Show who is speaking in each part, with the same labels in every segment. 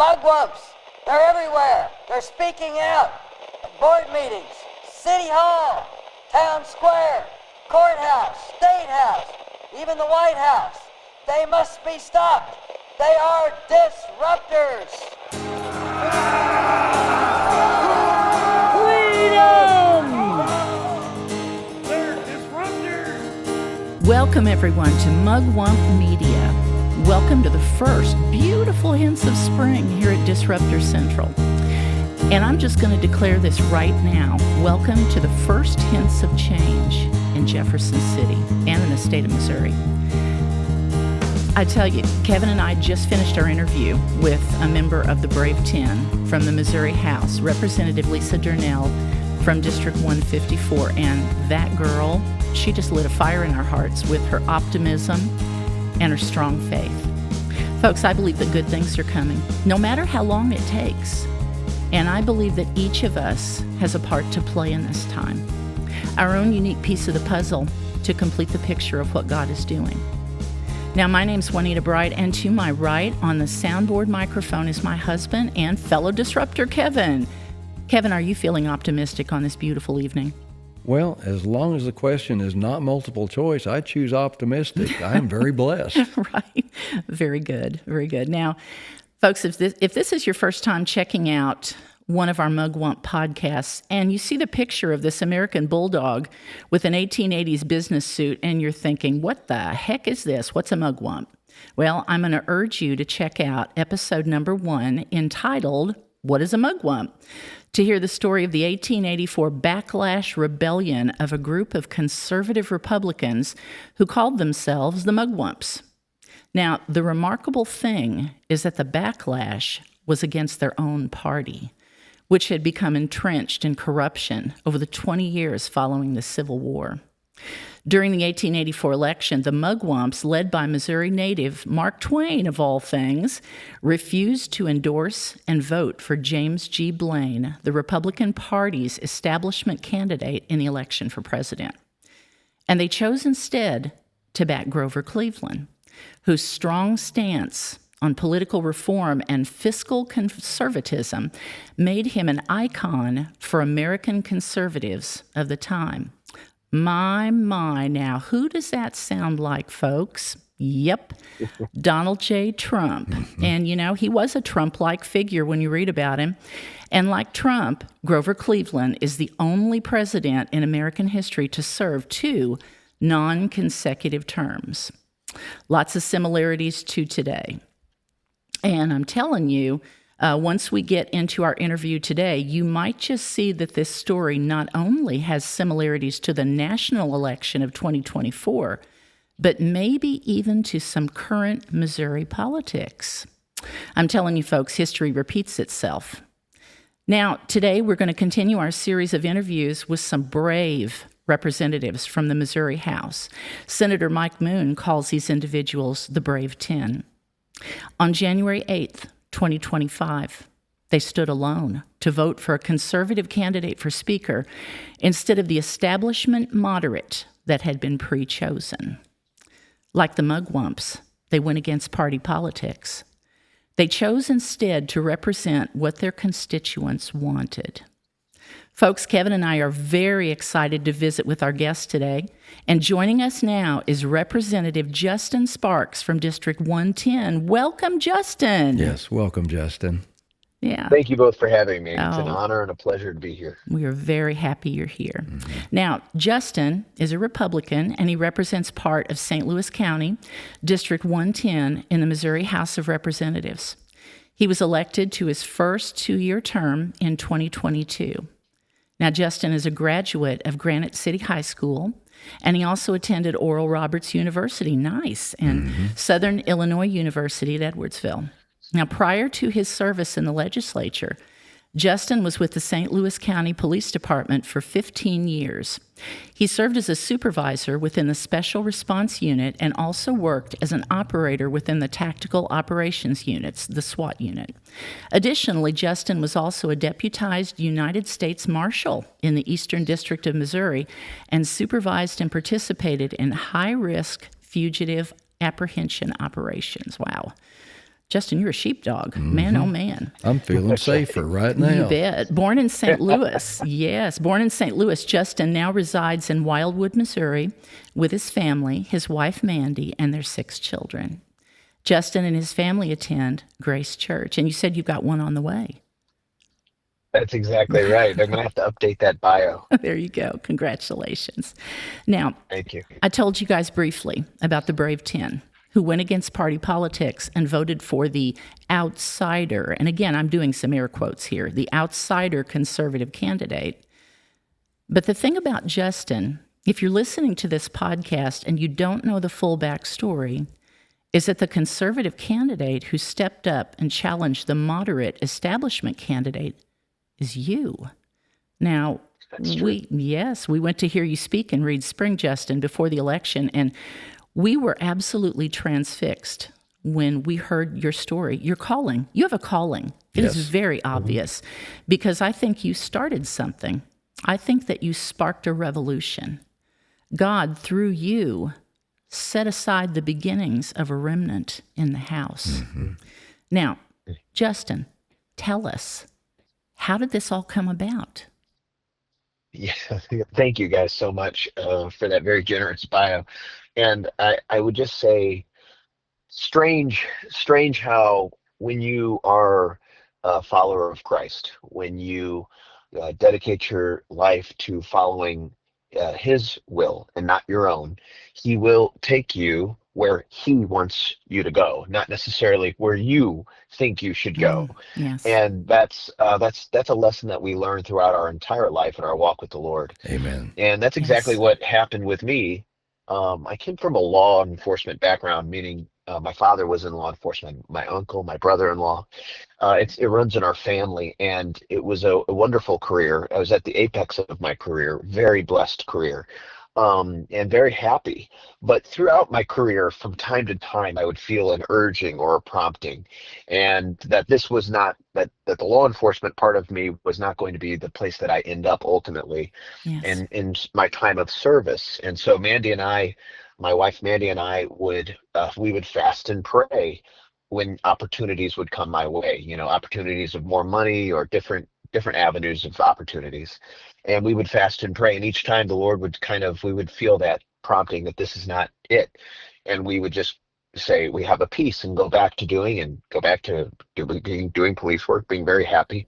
Speaker 1: mugwumps. They're everywhere. They're speaking out. At board meetings, City Hall, Town Square, Courthouse, State House, even the White House. They must be stopped. They are disruptors.
Speaker 2: They're disruptors.
Speaker 3: Welcome everyone to Mugwump Media. Welcome to the first beautiful hints of spring here at Disruptor Central. And I'm just going to declare this right now. Welcome to the first hints of change in Jefferson City and in the state of Missouri. I tell you, Kevin and I just finished our interview with a member of the Brave 10 from the Missouri House, Representative Lisa Durnell from District 154. And that girl, she just lit a fire in our hearts with her optimism and her strong faith. Folks, I believe that good things are coming, no matter how long it takes. And I believe that each of us has a part to play in this time, our own unique piece of the puzzle to complete the picture of what God is doing. Now, my name's Juanita Bright, and to my right on the soundboard microphone is my husband and fellow disruptor, Kevin. Kevin, are you feeling optimistic on this beautiful evening?
Speaker 4: Well, as long as the question is not multiple choice, I choose optimistic. I am very blessed.
Speaker 3: Right. Very good. Very good. Now, folks, if this is your first time checking out one of our Mugwump podcasts, and you see the picture of this American bulldog with an 1880s business suit, and you're thinking, what the heck is this? What's a Mugwump? Well, I'm going to urge you to check out episode number 1 entitled, What is a Mugwump? To hear the story of the 1884 backlash rebellion of a group of conservative Republicans who called themselves the Mugwumps. Now, the remarkable thing is that the backlash was against their own party, which had become entrenched in corruption over the 20 years following the Civil War. During the 1884 election, the Mugwumps, led by Missouri native Mark Twain, of all things, refused to endorse and vote for James G. Blaine, the Republican Party's establishment candidate in the election for president. And they chose instead to back Grover Cleveland, whose strong stance on political reform and fiscal conservatism made him an icon for American conservatives of the time. My, now, who does that sound like, folks? Yep, Donald J. Trump. And, you know, he was a Trump-like figure when you read about him. And like Trump, Grover Cleveland is the only president in American history to serve 2 non-consecutive terms. Lots of similarities to today. And I'm telling you, once we get into our interview today, you might just see that this story not only has similarities to the national election of 2024, but maybe even to some current Missouri politics. I'm telling you, folks, history repeats itself. Now, today we're going to continue our series of interviews with some brave representatives from the Missouri House. Senator Mike Moon calls these individuals the Brave 10. On January 8th, 2025, they stood alone to vote for a conservative candidate for Speaker instead of the establishment moderate that had been pre-chosen. Like the Mugwumps, they went against party politics. They chose instead to represent what their constituents wanted. Folks, Kevin and I are very excited to visit with our guest today. And joining us now is Representative Justin Sparks from District 110. Welcome, Justin.
Speaker 4: Yes, welcome, Justin.
Speaker 3: Yeah.
Speaker 5: Thank you both for having me. It's an honor and a pleasure to be here.
Speaker 3: We are very happy you're here. Now, Justin is a Republican, and he represents part of St. Louis County, District 110 in the Missouri House of Representatives. He was elected to his first 2-year term in 2022. Now, Justin is a graduate of Granite City High School, and he also attended Oral Roberts University, nice, and Southern Illinois University at Edwardsville. Now, prior to his service in the legislature, Justin was with the St. Louis County Police Department for 15 years. He served as a supervisor within the Special Response Unit and also worked as an operator within the Tactical Operations Units, the SWAT unit. Additionally, Justin was also a deputized United States Marshal in the Eastern District of Missouri and supervised and participated in high-risk fugitive apprehension operations. Wow. Justin, you're a sheepdog. Man, oh man.
Speaker 4: I'm feeling safer right now.
Speaker 3: You bet. Born in St. Louis. Yes, born in St. Louis, Justin now resides in Wildwood, Missouri with his family, his wife Mandy, and their 6 children. Justin and his family attend Grace Church, and you said you've got one on the way.
Speaker 5: That's exactly right. I'm going to have to update that bio.
Speaker 3: There you go. Congratulations. Now,
Speaker 5: Thank you.
Speaker 3: I told you guys briefly about the Brave 10 who went against party politics and voted for the outsider. And again, I'm doing some air quotes here, the outsider conservative candidate. But the thing about Justin, if you're listening to this podcast and you don't know the full backstory, is that the conservative candidate who stepped up and challenged the moderate establishment candidate is you. Now, we went to hear you speak in Reed Spring, Justin, before the election, and we were absolutely transfixed when we heard your story, your calling. You have a calling. It is very obvious because I think you started something. I think that you sparked a revolution. God, through you, set aside the beginnings of a remnant in the house. Now, Justin, tell us, how did this all come about?
Speaker 5: Yeah, thank you guys so much for that very generous bio. And I would just say, strange how when you are a follower of Christ, when you dedicate your life to following his will and not your own, he will take you where he wants you to go, not necessarily where you think you should go.
Speaker 3: Yes.
Speaker 5: And that's a lesson that we learn throughout our entire life in our walk with the Lord.
Speaker 4: Amen.
Speaker 5: And that's exactly what happened with me. I came from a law enforcement background, meaning my father was in law enforcement, my uncle, my brother-in-law. It runs in our family, and it was a wonderful career. I was at the apex of my career, very blessed career, and very happy. But throughout my career, from time to time, I would feel an urging or a prompting, and that this was not, that the law enforcement part of me was not going to be the place that I end up ultimately in my time of service. And so Mandy and I, my wife Mandy and I we would fast and pray when opportunities would come my way, opportunities of more money or different avenues of opportunities. And we would fast and pray. And each time the Lord would we would feel that prompting that this is not it. And we would just say, we have a peace and go back to doing police work, being very happy.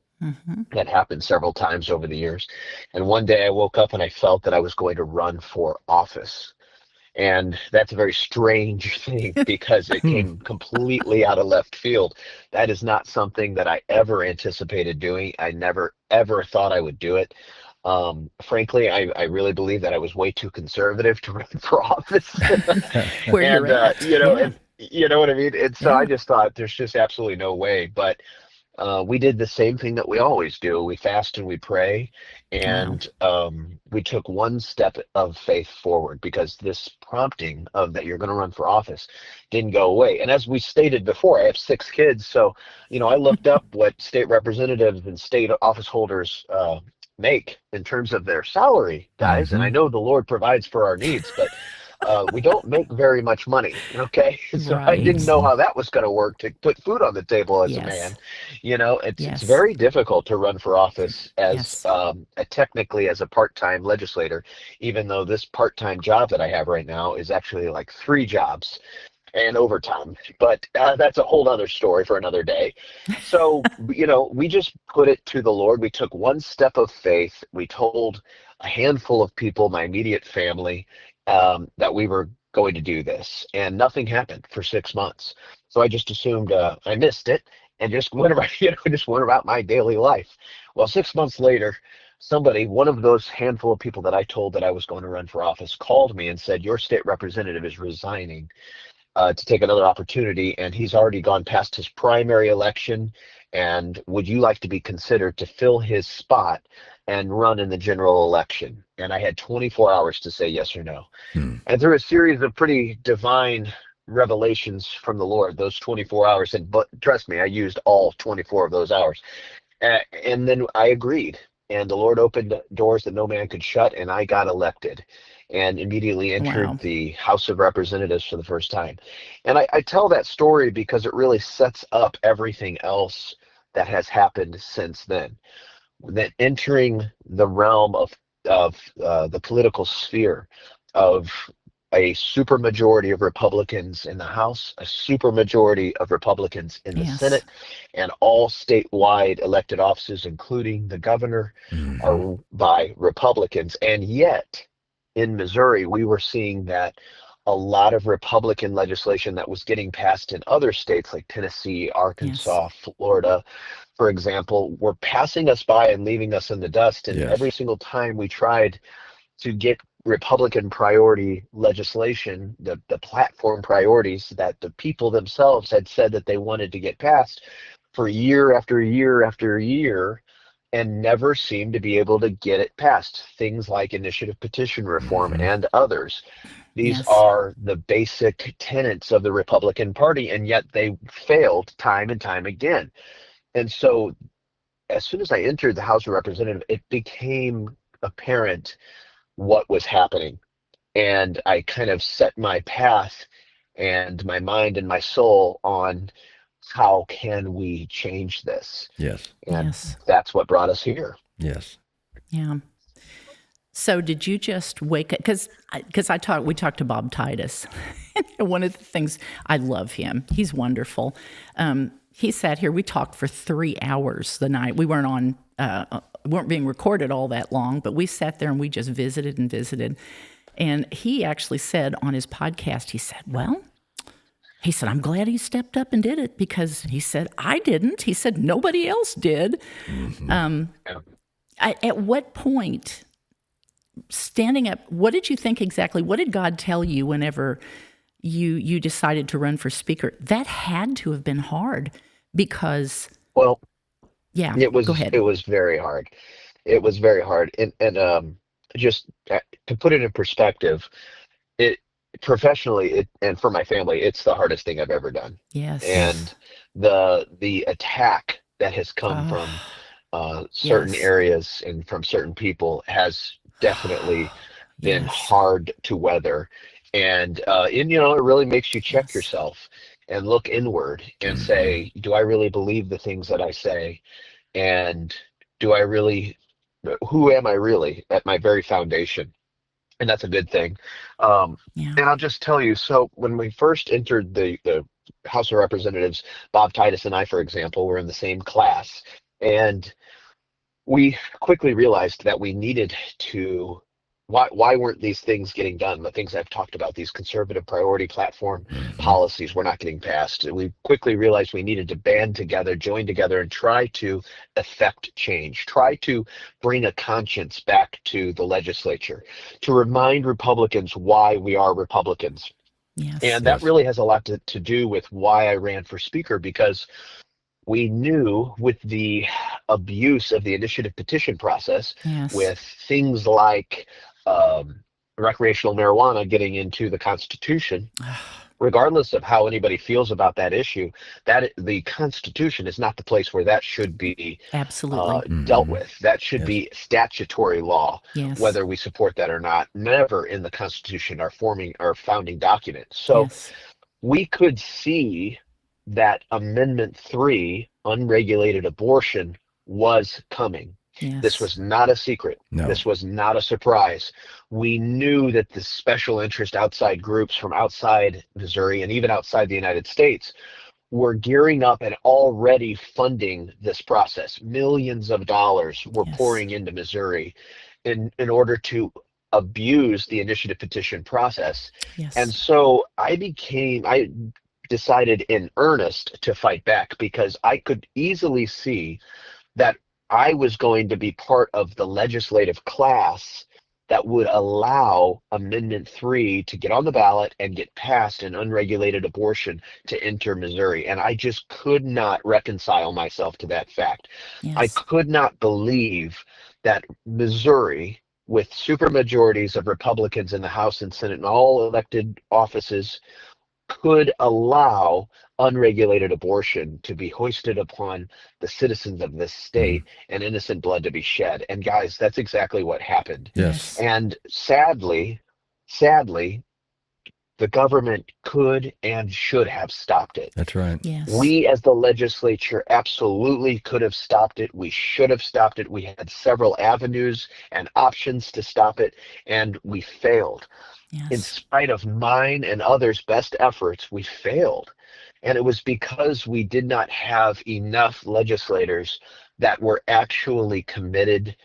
Speaker 5: That happened several times over the years. And one day I woke up and I felt that I was going to run for office. And that's a very strange thing because it came completely out of left field. That is not something that I ever anticipated doing. I never, ever thought I would do it. Frankly, I really believe that I was way too conservative to run for office.
Speaker 3: Where
Speaker 5: and,
Speaker 3: you're at.
Speaker 5: and you know what I mean? And so I just thought there's just absolutely no way. But we did the same thing that we always do. We fast and we pray, and we took one step of faith forward because this prompting of that you're going to run for office didn't go away. And as we stated before, I have 6 kids, so I looked up what state representatives and state office holders make in terms of their salary, guys. And I know the Lord provides for our needs, but we don't make very much money, okay? So I didn't know how that was going to work to put food on the table as a man. It's very difficult to run for office as technically as a part-time legislator, even though this part-time job that I have right now is actually like 3 jobs and overtime. But that's a whole other story for another day. So, we just put it to the Lord. We took one step of faith. We told a handful of people, my immediate family, that we were going to do this, and nothing happened for 6 months. So I just assumed I missed it and just went about my daily life. Well, 6 months later, one of those handful of people that I told that I was going to run for office called me and said, your state representative is resigning to take another opportunity, and he's already gone past his primary election, and would you like to be considered to fill his spot and run in the general election? And I had 24 hours to say yes or no. And through a series of pretty divine revelations from the Lord, those 24 hours, but trust me, I used all 24 of those hours. And then I agreed, and the Lord opened doors that no man could shut, and I got elected. and immediately entered
Speaker 3: Wow.
Speaker 5: the House of Representatives for the first time. And I tell that story because it really sets up everything else that has happened since then. That entering the realm of the political sphere of a supermajority of Republicans in the House, a supermajority of Republicans in the
Speaker 3: Yes.
Speaker 5: Senate, and all statewide elected offices, including the governor,
Speaker 4: Mhm.
Speaker 5: are by Republicans. And yet, in Missouri, we were seeing that a lot of Republican legislation that was getting passed in other states like Tennessee,
Speaker 3: Yes.
Speaker 5: Arkansas, Florida, for example, were passing us by and leaving us in the dust. And
Speaker 4: Yes.
Speaker 5: every single time we tried to get Republican priority legislation, the platform priorities that the people themselves had said that they wanted to get passed for year after year after year, and never seemed to be able to get it passed. Things like initiative petition reform
Speaker 4: Mhm.
Speaker 5: and others. These
Speaker 3: Yes.
Speaker 5: are the basic tenets of the Republican Party, and yet they failed time and time again. And so as soon as I entered the House of Representatives, it became apparent what was happening. And I kind of set my path and my mind and my soul on how can we change this?
Speaker 4: Yes.
Speaker 5: And
Speaker 3: Yes.
Speaker 5: that's what brought us here.
Speaker 4: Yes.
Speaker 3: Yeah. So did you just wake up? Because we talked to Bob Titus. And one of the things, I love him. He's wonderful. He sat here. We talked for 3 hours the night. We weren't being recorded all that long, but we sat there and we just visited and visited. And he actually said on his podcast, he said, I'm glad he stepped up and did it, because he said, I didn't. He said, nobody else did.
Speaker 5: Yeah.
Speaker 3: At what point, standing up, what did you think exactly? What did God tell you whenever you decided to run for speaker? That had to have been hard, because,
Speaker 5: Well,
Speaker 3: yeah,
Speaker 5: it
Speaker 3: go ahead.
Speaker 5: was very hard. It was very hard. And just to put it in perspective, it professionally and for my family, it's the hardest thing I've ever done.
Speaker 3: Yes.
Speaker 5: And the attack that has come from certain
Speaker 3: Yes.
Speaker 5: areas and from certain people has definitely been
Speaker 3: Yes.
Speaker 5: hard to weather. And it really makes you check
Speaker 3: Yes.
Speaker 5: yourself and look inward and
Speaker 4: Mhm.
Speaker 5: say, do I really believe the things that I say? And do I really, who am I really at my very foundation? And that's a good thing.
Speaker 3: Yeah.
Speaker 5: And I'll just tell you, so when we first entered the House of Representatives, Bob Titus and I, for example, were in the same class. And we quickly realized that we needed to, why weren't these things getting done? The things I've talked about, these conservative priority platform policies were not getting passed. We quickly realized we needed to band together, join together, and try to effect change, try to bring a conscience back to the legislature, to remind Republicans why we are Republicans.
Speaker 3: Yes.
Speaker 5: And that
Speaker 4: Yes.
Speaker 5: really has a lot to do with why I ran for speaker, because we knew with the abuse of the initiative petition process,
Speaker 3: Yes.
Speaker 5: with things like recreational marijuana getting into the Constitution, regardless of how anybody feels about that issue, that the Constitution is not the place where that should be
Speaker 3: Absolutely.
Speaker 5: dealt with. That should
Speaker 4: Yes.
Speaker 5: be statutory law,
Speaker 3: Yes.
Speaker 5: whether we support that or not. Never in the Constitution our founding document. So
Speaker 3: Yes.
Speaker 5: we could see that Amendment 3, unregulated abortion, was coming.
Speaker 3: Yes.
Speaker 5: This was not a secret.
Speaker 4: No.
Speaker 5: This was not a surprise. We knew that the special interest outside groups from outside Missouri and even outside the United States were gearing up and already funding this process. Millions of dollars were
Speaker 3: Yes.
Speaker 5: pouring into Missouri in order to abuse the initiative petition process.
Speaker 3: Yes.
Speaker 5: And so I decided in earnest to fight back, because I could easily see that I was going to be part of the legislative class that would allow Amendment 3 to get on the ballot and get passed, an unregulated abortion to enter Missouri. And I just could not reconcile myself to that fact.
Speaker 3: Yes.
Speaker 5: I could not believe that Missouri, with supermajorities of Republicans in the House and Senate and all elected offices, could allow unregulated abortion to be hoisted upon the citizens of this state and innocent blood to be shed. And guys, that's exactly what happened.
Speaker 4: Yes.
Speaker 5: And sadly, sadly, the government could and should have stopped it.
Speaker 4: That's right.
Speaker 3: Yes.
Speaker 5: We, as the legislature, absolutely could have stopped it. We should have stopped it. We had several avenues and options to stop it, and we failed. In
Speaker 3: Yes.
Speaker 5: spite of mine and others' best efforts, we failed. And it was because we did not have enough legislators that were actually committed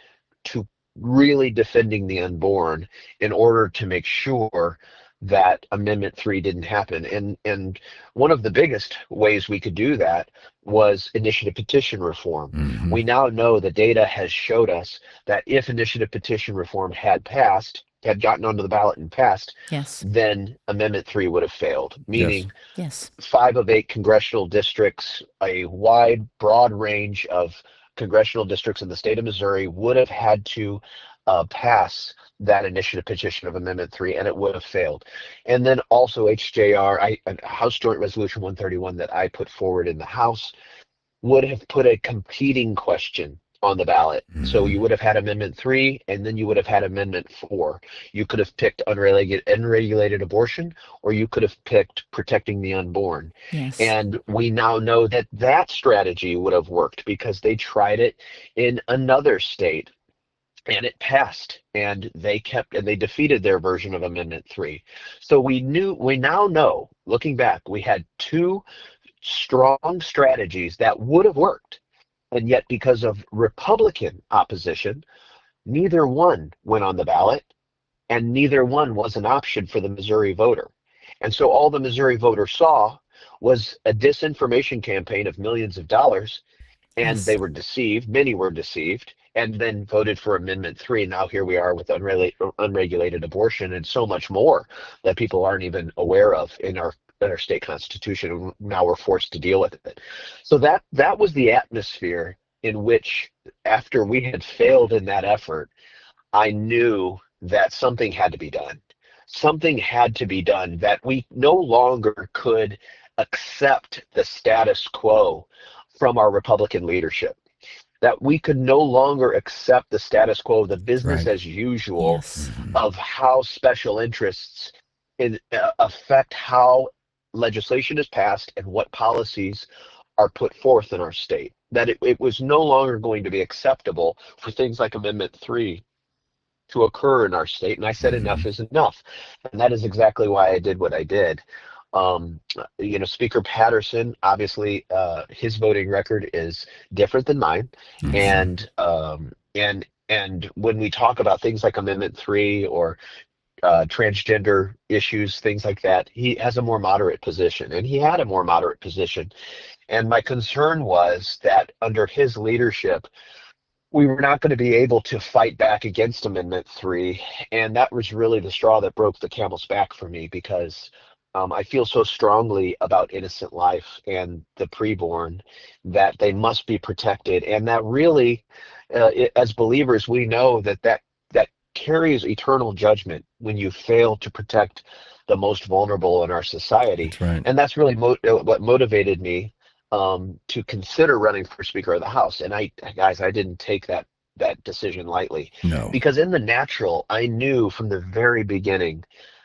Speaker 5: to really defending the unborn in order to make sure that Amendment 3 didn't happen. And one of the biggest ways we could do that was initiative petition reform.
Speaker 4: Mhm.
Speaker 5: We now know the data has showed us that if initiative petition reform had passed, had gotten onto the ballot and passed,
Speaker 3: Yes.
Speaker 5: then Amendment 3 would have failed, meaning
Speaker 3: Yes.
Speaker 5: 5 of 8 congressional districts, a wide, broad range of congressional districts in the state of Missouri would have had to pass that initiative petition of Amendment 3, and it would have failed. And then also House Joint Resolution 131 that I put forward in the House would have put a competing question on the ballot. So you would have had Amendment 3, and then you would have had Amendment 4. You could have picked unregulated abortion, or you could have picked protecting the unborn.
Speaker 3: Yes.
Speaker 5: And we now know that that strategy would have worked because they tried it in another state and it passed, and they defeated their version of Amendment 3. So we now know, looking back, we had 2 strong strategies that would have worked. And yet, because of Republican opposition, neither one went on the ballot, and neither one was an option for the Missouri voter. And so all the Missouri voter saw was a disinformation campaign of millions of dollars, and
Speaker 3: Yes.
Speaker 5: they were deceived. Many were deceived, and then voted for Amendment 3. Now here we are with unregulated abortion and so much more that people aren't even aware of in our state constitution, and now we're forced to deal with it. So that was the atmosphere in which, after we had failed in that effort, I knew that something had to be done. Something had to be done, that we no longer could accept the status quo from our Republican leadership, that we could no longer accept the status quo, the business
Speaker 4: Right.
Speaker 5: as usual
Speaker 3: Yes.
Speaker 5: of how special interests affect how legislation is passed and what policies are put forth in our state. That it was no longer going to be acceptable for things like Amendment 3 to occur in our state. And I said enough is enough. And that is exactly why I did what I did. Speaker Patterson, obviously, his voting record is different than mine. And when we talk about things like Amendment 3 or transgender issues, things like that, he has a more moderate position, and he had a more moderate position. And my concern was that under his leadership, we were not going to be able to fight back against Amendment 3. And that was really the straw that broke the camel's back for me, because I feel so strongly about innocent life and the preborn that they must be protected. And that really, as believers, we know that carries eternal judgment when you fail to protect the most vulnerable in our society.
Speaker 4: That's right.
Speaker 5: And that's really what motivated me to consider running for Speaker of the House. And I didn't take that decision lightly.
Speaker 4: No.
Speaker 5: Because in the natural, I knew from the very beginning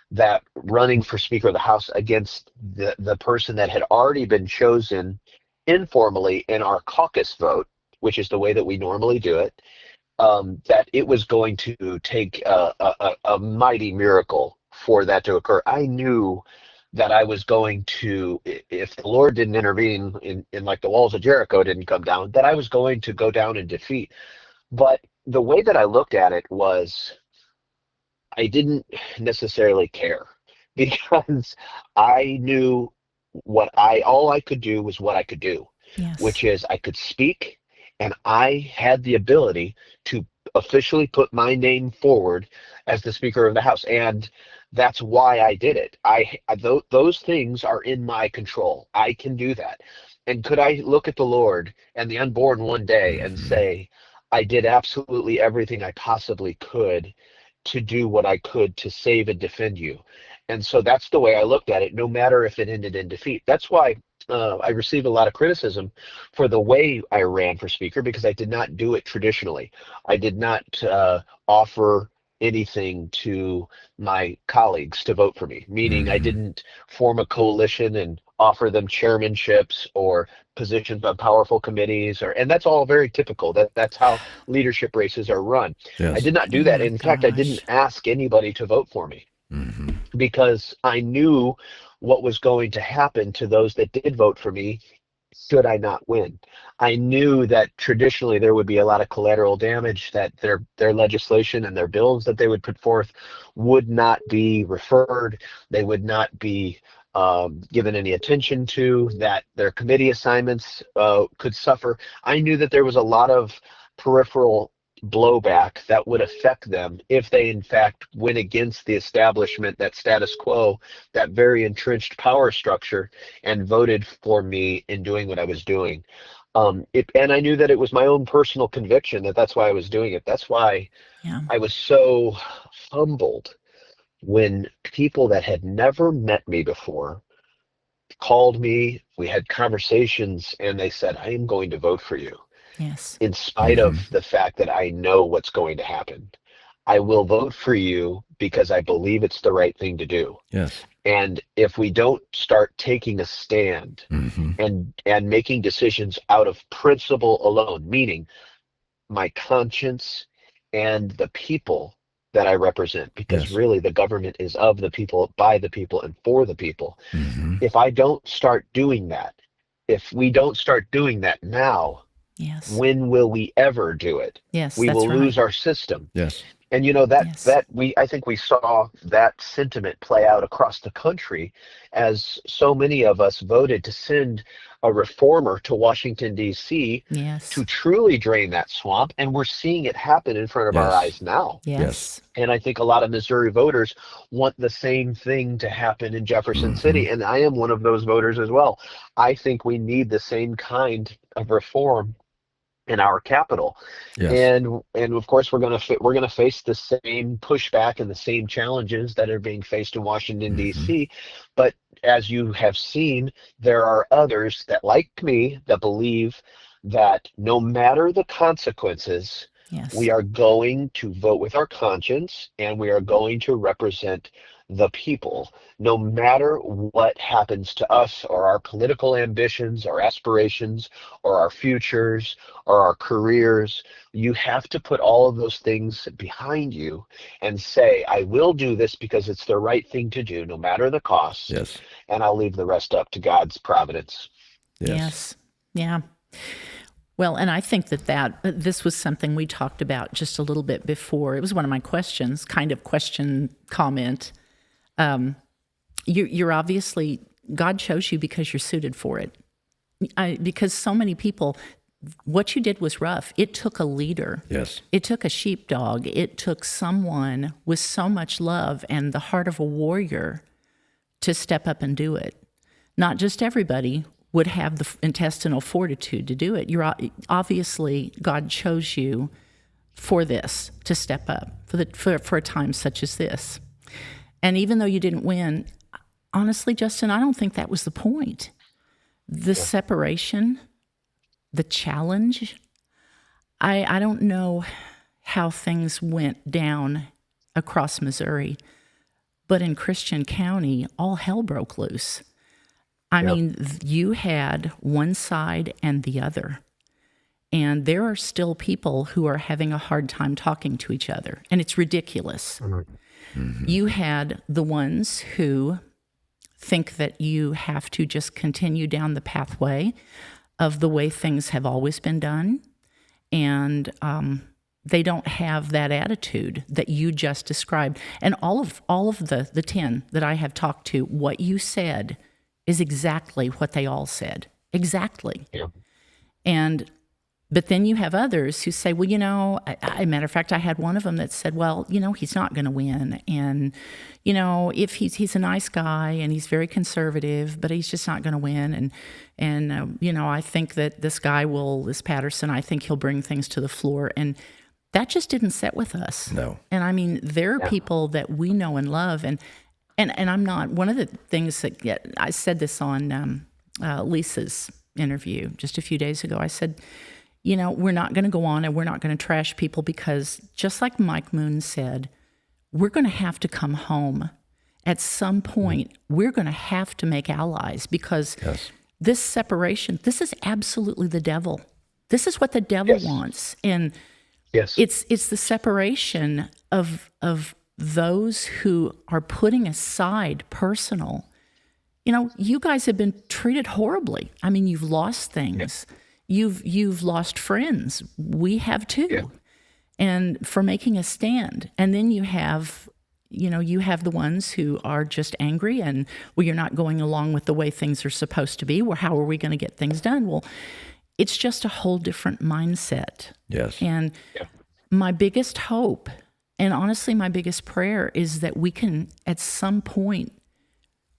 Speaker 5: that running for Speaker of the House against the person that had already been chosen informally in our caucus vote, which is the way that we normally do it, that it was going to take a mighty miracle for that to occur. I knew that I was going to, if the Lord didn't intervene in like the walls of Jericho didn't come down, that I was going to go down in defeat. But the way that I looked at it was, I didn't necessarily care, because I knew all I could do was what I could do,
Speaker 3: Yes.
Speaker 5: which is I could speak, and I had the ability to officially put my name forward as the Speaker of the House. And that's why I did it. Those things are in my control. I can do that. And could I look at the Lord and the unborn one day and say, I did absolutely everything I possibly could to do what I could to save and defend you? And so that's the way I looked at it, no matter if it ended in defeat. That's why I received a lot of criticism for the way I ran for Speaker, because I did not do it traditionally. I did not offer anything to my colleagues to vote for me, meaning I didn't form a coalition and offer them chairmanships or positions on powerful committees, and that's all very typical. That's how leadership races are run. I
Speaker 4: Yes.
Speaker 5: did not do
Speaker 3: Oh
Speaker 5: that.
Speaker 3: my
Speaker 5: In fact, I didn't
Speaker 3: gosh.
Speaker 5: ask anybody to vote for me because I knew what was going to happen to those that did vote for me should I not win. I knew that traditionally there would be a lot of collateral damage, that their legislation and their bills that they would put forth would not be referred, they would not be given any attention to, that their committee assignments could suffer. I knew that there was a lot of peripheral blowback that would affect them if they in fact went against the establishment, that status quo, that very entrenched power structure, and voted for me in doing what I was doing. And I knew that it was my own personal conviction that that's why I was doing it. That's why
Speaker 3: Yeah.
Speaker 5: I was so humbled when people that had never met me before called me, we had conversations, and they said, I am going to vote for you
Speaker 3: Yes.
Speaker 5: in spite of the fact that I know what's going to happen. I will vote for you because I believe it's the right thing to do.
Speaker 4: Yes.
Speaker 5: And if we don't start taking a stand and making decisions out of principle alone, meaning my conscience and the people that I represent, because
Speaker 4: Yes.
Speaker 5: really the government is of the people, by the people, and for the people. If I don't start doing that, if we don't start doing that now,
Speaker 3: Yes.
Speaker 5: when will we ever do it?
Speaker 3: Yes,
Speaker 5: We
Speaker 3: that's
Speaker 5: will
Speaker 3: right.
Speaker 5: lose our system.
Speaker 4: Yes.
Speaker 5: And
Speaker 3: Yes.
Speaker 5: I think we saw that sentiment play out across the country as so many of us voted to send a reformer to Washington, D.C.
Speaker 3: Yes.
Speaker 5: to truly drain that swamp. And we're seeing it happen in front of our
Speaker 4: Yes.
Speaker 5: eyes now.
Speaker 3: Yes.
Speaker 5: And I think a lot of Missouri voters want the same thing to happen in Jefferson City. And I am one of those voters as well. I think we need the same kind of reform in our capital.
Speaker 4: Yes.
Speaker 5: And of course we're going to face the same pushback and the same challenges that are being faced in Washington, D.C. But as you have seen, there are others that, like me, that believe that no matter the consequences,
Speaker 3: Yes.
Speaker 5: we are going to vote with our conscience, and we are going to represent the people, no matter what happens to us or our political ambitions or aspirations or our futures or our careers. You have to put all of those things behind you and say, I will do this because it's the right thing to do, no matter the cost.
Speaker 4: Yes.
Speaker 5: And I'll leave the rest up to God's providence.
Speaker 3: Yes. Yeah. Well, and I think that this was something we talked about just a little bit before. It was one of my questions, kind of question, comment. You're obviously, God chose you because you're suited for it. Because so many people, what you did was rough. It took a leader.
Speaker 4: Yes.
Speaker 3: It took a sheepdog. It took someone with so much love and the heart of a warrior to step up and do it. Not just everybody would have the intestinal fortitude to do it. You're obviously, God chose you for this, to step up for a time such as this. And even though you didn't win, honestly, Justin, I don't think that was the point. The separation, the challenge, I don't know how things went down across Missouri, but in Christian County, all hell broke loose. I mean, you had one side and the other. And there are still people who are having a hard time talking to each other. And it's ridiculous. You had the ones who think that you have to just continue down the pathway of the way things have always been done. And they don't have that attitude that you just described. And all of the 10 that I have talked to, what you said is exactly what they all said. Exactly.
Speaker 5: Yeah.
Speaker 3: But then you have others who say, well, matter of fact, I had one of them that said, well, he's not going to win. And, if he's a nice guy and he's very conservative, but he's just not going to win. And I think that this Patterson, I think he'll bring things to the floor. And that just didn't sit with us.
Speaker 4: No.
Speaker 3: And I mean, there are people that we know and love. And I'm not, one of the things that I said this on Lisa's interview just a few days ago. I said, we're not going to go on and we're not going to trash people because just like Mike Moon said, we're going to have to come home. At some point, we're going to have to make allies, because
Speaker 4: Yes.
Speaker 3: this separation, this is absolutely the devil. This is what the devil
Speaker 5: Yes.
Speaker 3: wants. And
Speaker 5: Yes.
Speaker 3: it's the separation of those who are putting aside personal. You guys have been treated horribly. I mean, you've lost things. You've lost friends. We have too.
Speaker 5: Yeah.
Speaker 3: And for making a stand. And then you have the ones who are just angry and, well, you're not going along with the way things are supposed to be. Well, how are we going to get things done? Well, it's just a whole different mindset.
Speaker 4: Yes.
Speaker 3: And my biggest hope, and honestly, my biggest prayer, is that we can, at some point,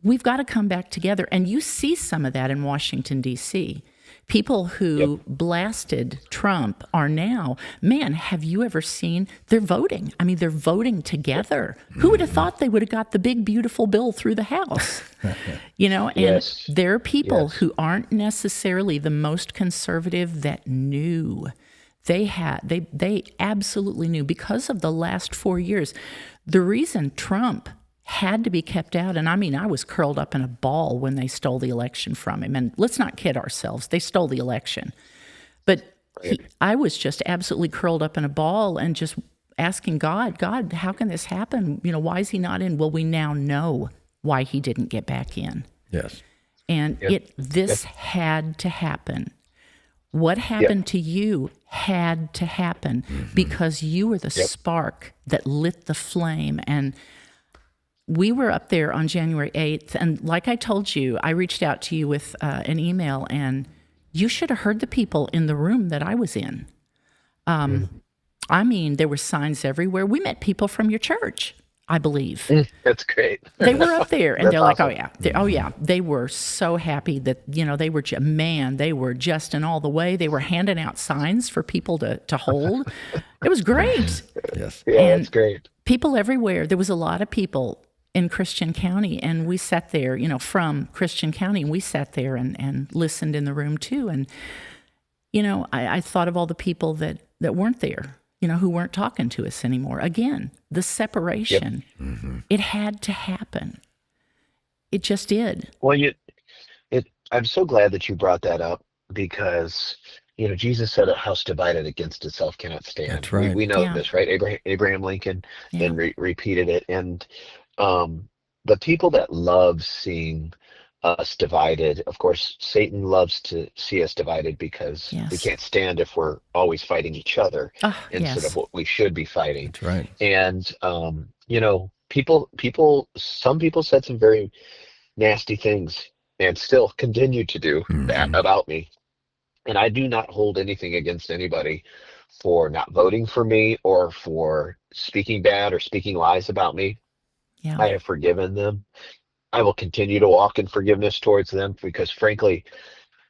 Speaker 3: we've got to come back together. And you see some of that in Washington, D.C. People who blasted Trump are now, man, have you ever seen, they're voting. I mean, they're voting together. Who would have thought they would have got the big, beautiful bill through the House? And
Speaker 5: Yes.
Speaker 3: there are people
Speaker 5: Yes.
Speaker 3: who aren't necessarily the most conservative that knew. They absolutely knew, because of the last 4 years. The reason Trump had to be kept out, and I mean, I was curled up in a ball when they stole the election from him. And let's not kid ourselves, they stole the election. But I was just absolutely curled up in a ball and just asking God, how can this happen? Why is he not in? Well, we now know why he didn't get back in.
Speaker 4: Yes.
Speaker 3: And this had to happen. What happened to you had to happen, because you were the spark that lit the flame. And we were up there on January 8th, and like I told you, I reached out to you with an email, and you should have heard the people in the room that I was in. I mean, there were signs everywhere. We met people from your church, I believe.
Speaker 5: That's great.
Speaker 3: They were up there, and
Speaker 5: That's
Speaker 3: they're like,
Speaker 5: awesome.
Speaker 3: They were so happy that, they were, they were just in all the way. They were handing out signs for people to hold. It was great.
Speaker 4: Yes.
Speaker 5: Yeah,
Speaker 3: And
Speaker 5: that's great.
Speaker 3: people everywhere. There was a lot of people in Christian County, and we sat there, from Christian County, and we sat there and listened in the room too. And, I thought of all the people that weren't there, who weren't talking to us anymore. Again, the separation, it had to happen. It just did.
Speaker 5: Well, I'm so glad that you brought that up, because Jesus said, "A house divided against itself cannot stand."
Speaker 4: That's right.
Speaker 5: We know
Speaker 3: Yeah.
Speaker 5: this, right? Abraham Lincoln
Speaker 3: Yeah.
Speaker 5: then repeated it, and the people that love seeing us divided, of course, Satan loves to see us divided, because we
Speaker 3: Yes.
Speaker 5: can't stand if we're always fighting each other instead
Speaker 3: Yes.
Speaker 5: of what we should be fighting.
Speaker 4: That's right.
Speaker 5: And some people said some very nasty things and still continue to do that about me. And I do not hold anything against anybody for not voting for me or for speaking bad or speaking lies about me.
Speaker 3: Yeah.
Speaker 5: I have forgiven them. I will continue to walk in forgiveness towards them, because frankly,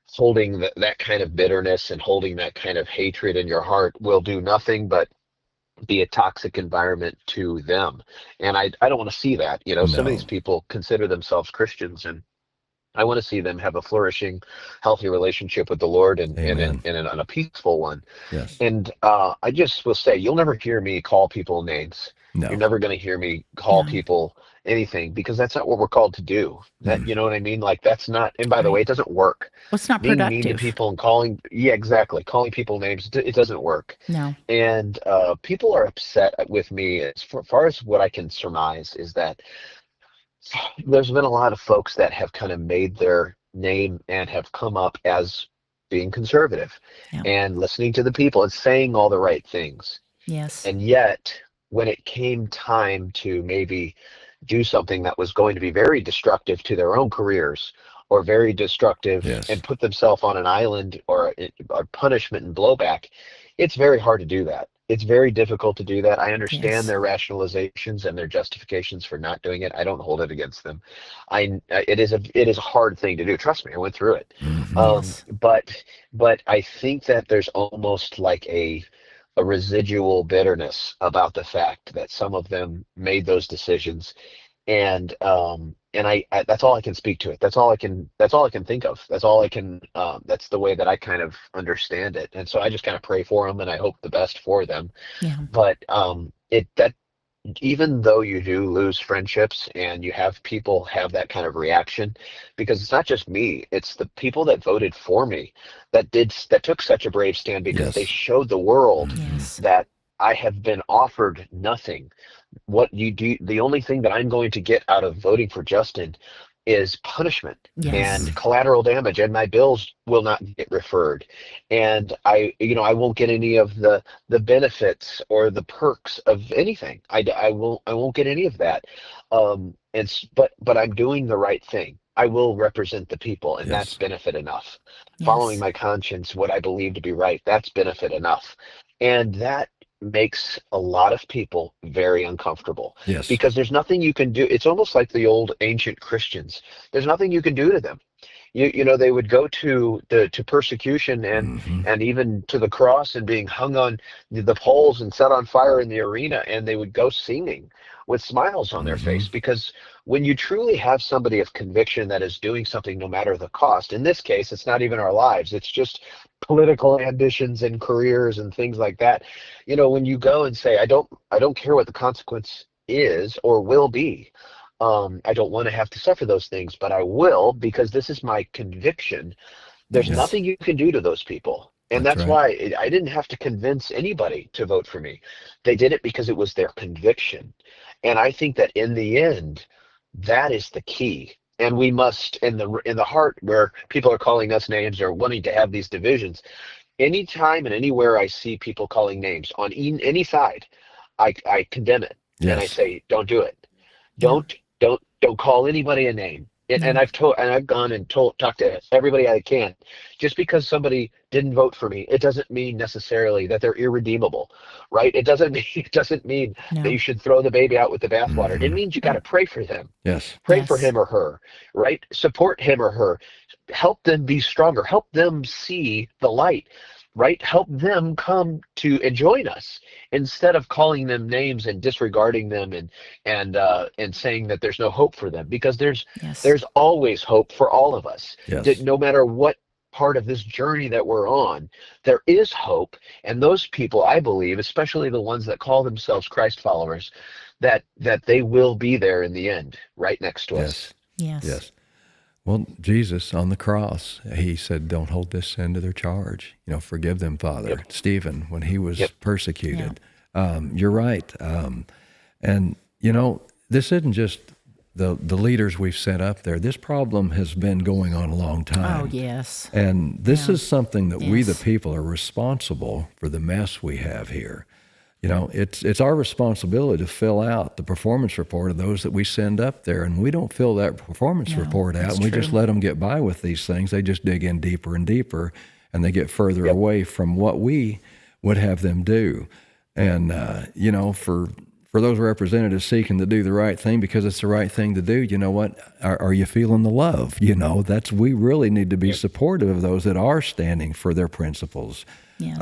Speaker 5: holding that kind of bitterness and holding that kind of hatred in your heart will do nothing but be a toxic environment to them. And I don't want to see that. Some of
Speaker 4: No.
Speaker 5: these people consider themselves Christians, and I want to see them have a flourishing, healthy relationship with the Lord, and
Speaker 4: Amen.
Speaker 5: and a peaceful one.
Speaker 4: Yes.
Speaker 5: And I just will say, you'll never hear me call people names.
Speaker 4: No.
Speaker 5: You're never going to hear me call
Speaker 3: No.
Speaker 5: people anything, because that's not what we're called to do. You know what I mean? Like, that's not, and by the way, it doesn't work.
Speaker 3: Well, it's not
Speaker 5: Being mean to
Speaker 3: productive.
Speaker 5: people and calling people names, it doesn't work.
Speaker 3: No.
Speaker 5: And people are upset with me. As far as what I can surmise is that there's been a lot of folks that have kind of made their name and have come up as being conservative
Speaker 3: Yeah.
Speaker 5: and listening to the people and saying all the right things.
Speaker 3: Yes.
Speaker 5: And yet, when it came time to maybe do something that was going to be very destructive to their own careers, or very destructive,
Speaker 4: Yes.
Speaker 5: and put themselves on an island or punishment and blowback, it's very hard to do that. It's very difficult to do that. I understand
Speaker 3: Yes.
Speaker 5: their rationalizations and their justifications for not doing it. I don't hold it against them. It is a hard thing to do. Trust me, I went through it.
Speaker 3: Yes.
Speaker 5: But I think that there's almost like a residual bitterness about the fact that some of them made those decisions, and I that's all I can speak to it. That's all I can think of. That's all I can that's the way that I kind of understand it. And so I just kind of pray for them, and I hope the best for them.
Speaker 3: Yeah.
Speaker 5: But even though you do lose friendships and you have people have that kind of reaction, because it's not just me, it's the people that voted for me that took such a brave stand because they
Speaker 4: Yes.
Speaker 5: showed the world
Speaker 3: Yes.
Speaker 5: that I have been offered nothing. What you do, the only thing that I'm going to get out of voting for Justin is punishment
Speaker 3: Yes.
Speaker 5: and collateral damage, and my bills will not get referred, and I won't get any of the benefits or the perks of anything. I won't get any of that. But I'm doing the right thing. I will represent the people, and that's
Speaker 4: Yes.
Speaker 5: benefit enough. Following
Speaker 3: Yes.
Speaker 5: my conscience, what I believe to be right, that's benefit enough. And that makes a lot of people very uncomfortable
Speaker 4: Yes.
Speaker 5: because there's nothing you can do. It's almost like the old ancient Christians. There's nothing you can do to them. They would go to persecution
Speaker 4: Hmm.
Speaker 5: and even to the cross and being hung on the poles and set on fire in the arena, and they would go singing with smiles on their
Speaker 4: Hmm.
Speaker 5: face, because when you truly have somebody of conviction that is doing something no matter the cost, in this case it's not even our lives, it's just political ambitions and careers and things like that. When you go and say, I don't care what the consequence is or will be. I don't want to have to suffer those things, but I will because this is my conviction. There's
Speaker 3: Yes.
Speaker 5: nothing you can do to those people. And
Speaker 4: That's
Speaker 5: that's
Speaker 4: right.
Speaker 5: why I didn't have to convince anybody to vote for me. They did it because it was their conviction. And I think that in the end, that is the key. And we must, in the heart where people are calling us names or wanting to have these divisions, anytime and anywhere I see people calling names on any side, I condemn it and I
Speaker 4: Yes.
Speaker 5: say, don't do it.
Speaker 3: Yeah.
Speaker 5: Don't call anybody a name. And
Speaker 3: No.
Speaker 5: I've gone and talked to everybody I can. Just because somebody didn't vote for me, it doesn't mean necessarily that they're irredeemable, right? It doesn't mean that
Speaker 3: No.
Speaker 5: you should throw the baby out with the bathwater. It
Speaker 4: Hmm.
Speaker 5: means you got to pray for them.
Speaker 4: Yes.
Speaker 5: Pray for
Speaker 3: Yes.
Speaker 5: him or her, right? Support him or her. Help them be stronger. Help them see the light, right? Help them come to and join us instead of calling them names and disregarding them and saying that there's no hope for them, because there's
Speaker 3: Yes.
Speaker 5: there's always hope for all of us.
Speaker 4: Yes.
Speaker 5: No matter what part of this journey that we're on, there is hope. And those people, I believe, especially the ones that call themselves Christ followers, that they will be there in the end, right next to us.
Speaker 4: Yes.
Speaker 3: Yes.
Speaker 4: Yes. Well, Jesus on the cross, he said, don't hold this sin to their charge. Forgive them, Father.
Speaker 5: Yep.
Speaker 4: Stephen, when he was
Speaker 5: Yep.
Speaker 4: persecuted. You're right. And, this isn't just the leaders we've set up there. This problem has been going on a long time.
Speaker 3: Oh, yes.
Speaker 4: And this
Speaker 3: Yeah.
Speaker 4: is something that we, the
Speaker 3: Yes.
Speaker 4: people, are responsible for the mess we have here. It's our responsibility to fill out the performance report of those that we send up there, and we don't fill that performance
Speaker 3: No,
Speaker 4: report out,
Speaker 3: that's
Speaker 4: and we
Speaker 3: true.
Speaker 4: just let them get by with these things. They just dig in deeper and deeper, and they get further away from what we would have them do. And for those representatives seeking to do the right thing because it's the right thing to do, you know what? Are you feeling the love? We really need to be supportive of those that are standing for their principles.
Speaker 3: Yes.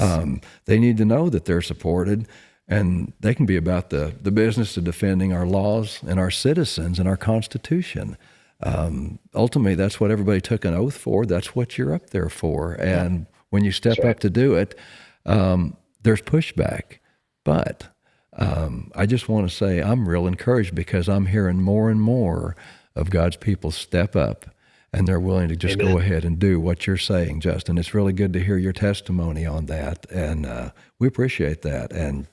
Speaker 4: They need to know that they're supported, and they can be about the business of defending our laws and our citizens and our Constitution. Ultimately, that's what everybody took an oath for. That's what you're up there for. And when you step up to do it, there's pushback. But I just want to say I'm real encouraged because I'm hearing more and more of God's people step up, and they're willing to just
Speaker 5: Amen.
Speaker 4: go ahead and do what you're saying, Justin. It's really good to hear your testimony on that, and we appreciate that. And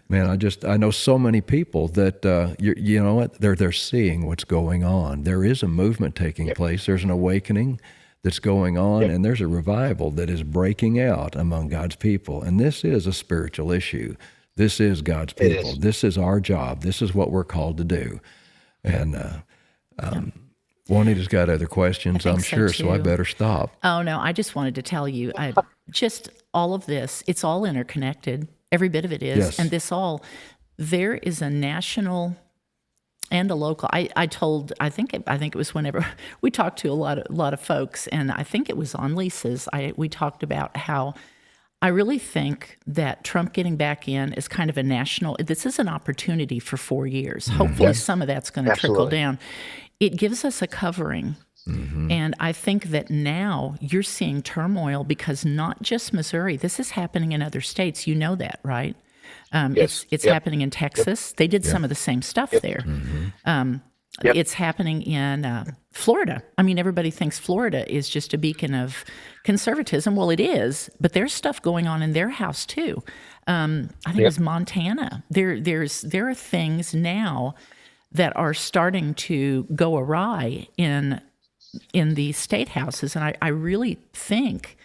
Speaker 4: man, I know so many people that you know what, they're seeing what's going on. There is a movement taking place. There's an awakening that's going on, and there's a revival that is breaking out among God's people. And this is a spiritual issue. This is God's
Speaker 5: It
Speaker 4: people.
Speaker 5: is.
Speaker 4: This is our job. This is what we're called to do. And Juanita's got other questions, I'm
Speaker 3: so,
Speaker 4: sure, so I
Speaker 3: too.
Speaker 4: better stop.
Speaker 3: Oh, no, I just wanted to tell you, just all of this, it's all interconnected. Every bit of it is.
Speaker 4: Yes.
Speaker 3: And there is a national and a local. I think it was whenever we talked to a lot of folks, and I think it was on Lisa's. We talked about how I really think that Trump getting back in is kind of a national. This is an opportunity for 4 years. Hopefully, some of that's going to trickle
Speaker 5: Absolutely.
Speaker 3: down. It gives us a covering. And I think that now you're seeing turmoil because not just Missouri, this is happening in other states. You know that, right?
Speaker 5: Yes.
Speaker 3: It's
Speaker 5: Yep.
Speaker 3: happening in Texas. They did some of the same stuff there.
Speaker 5: Yep.
Speaker 3: It's happening in Florida. I mean, everybody thinks Florida is just a beacon of conservatism. Well, it is, but there's stuff going on in their house too. I think it was Montana. There are things now that are starting to go awry in the state houses, and I really think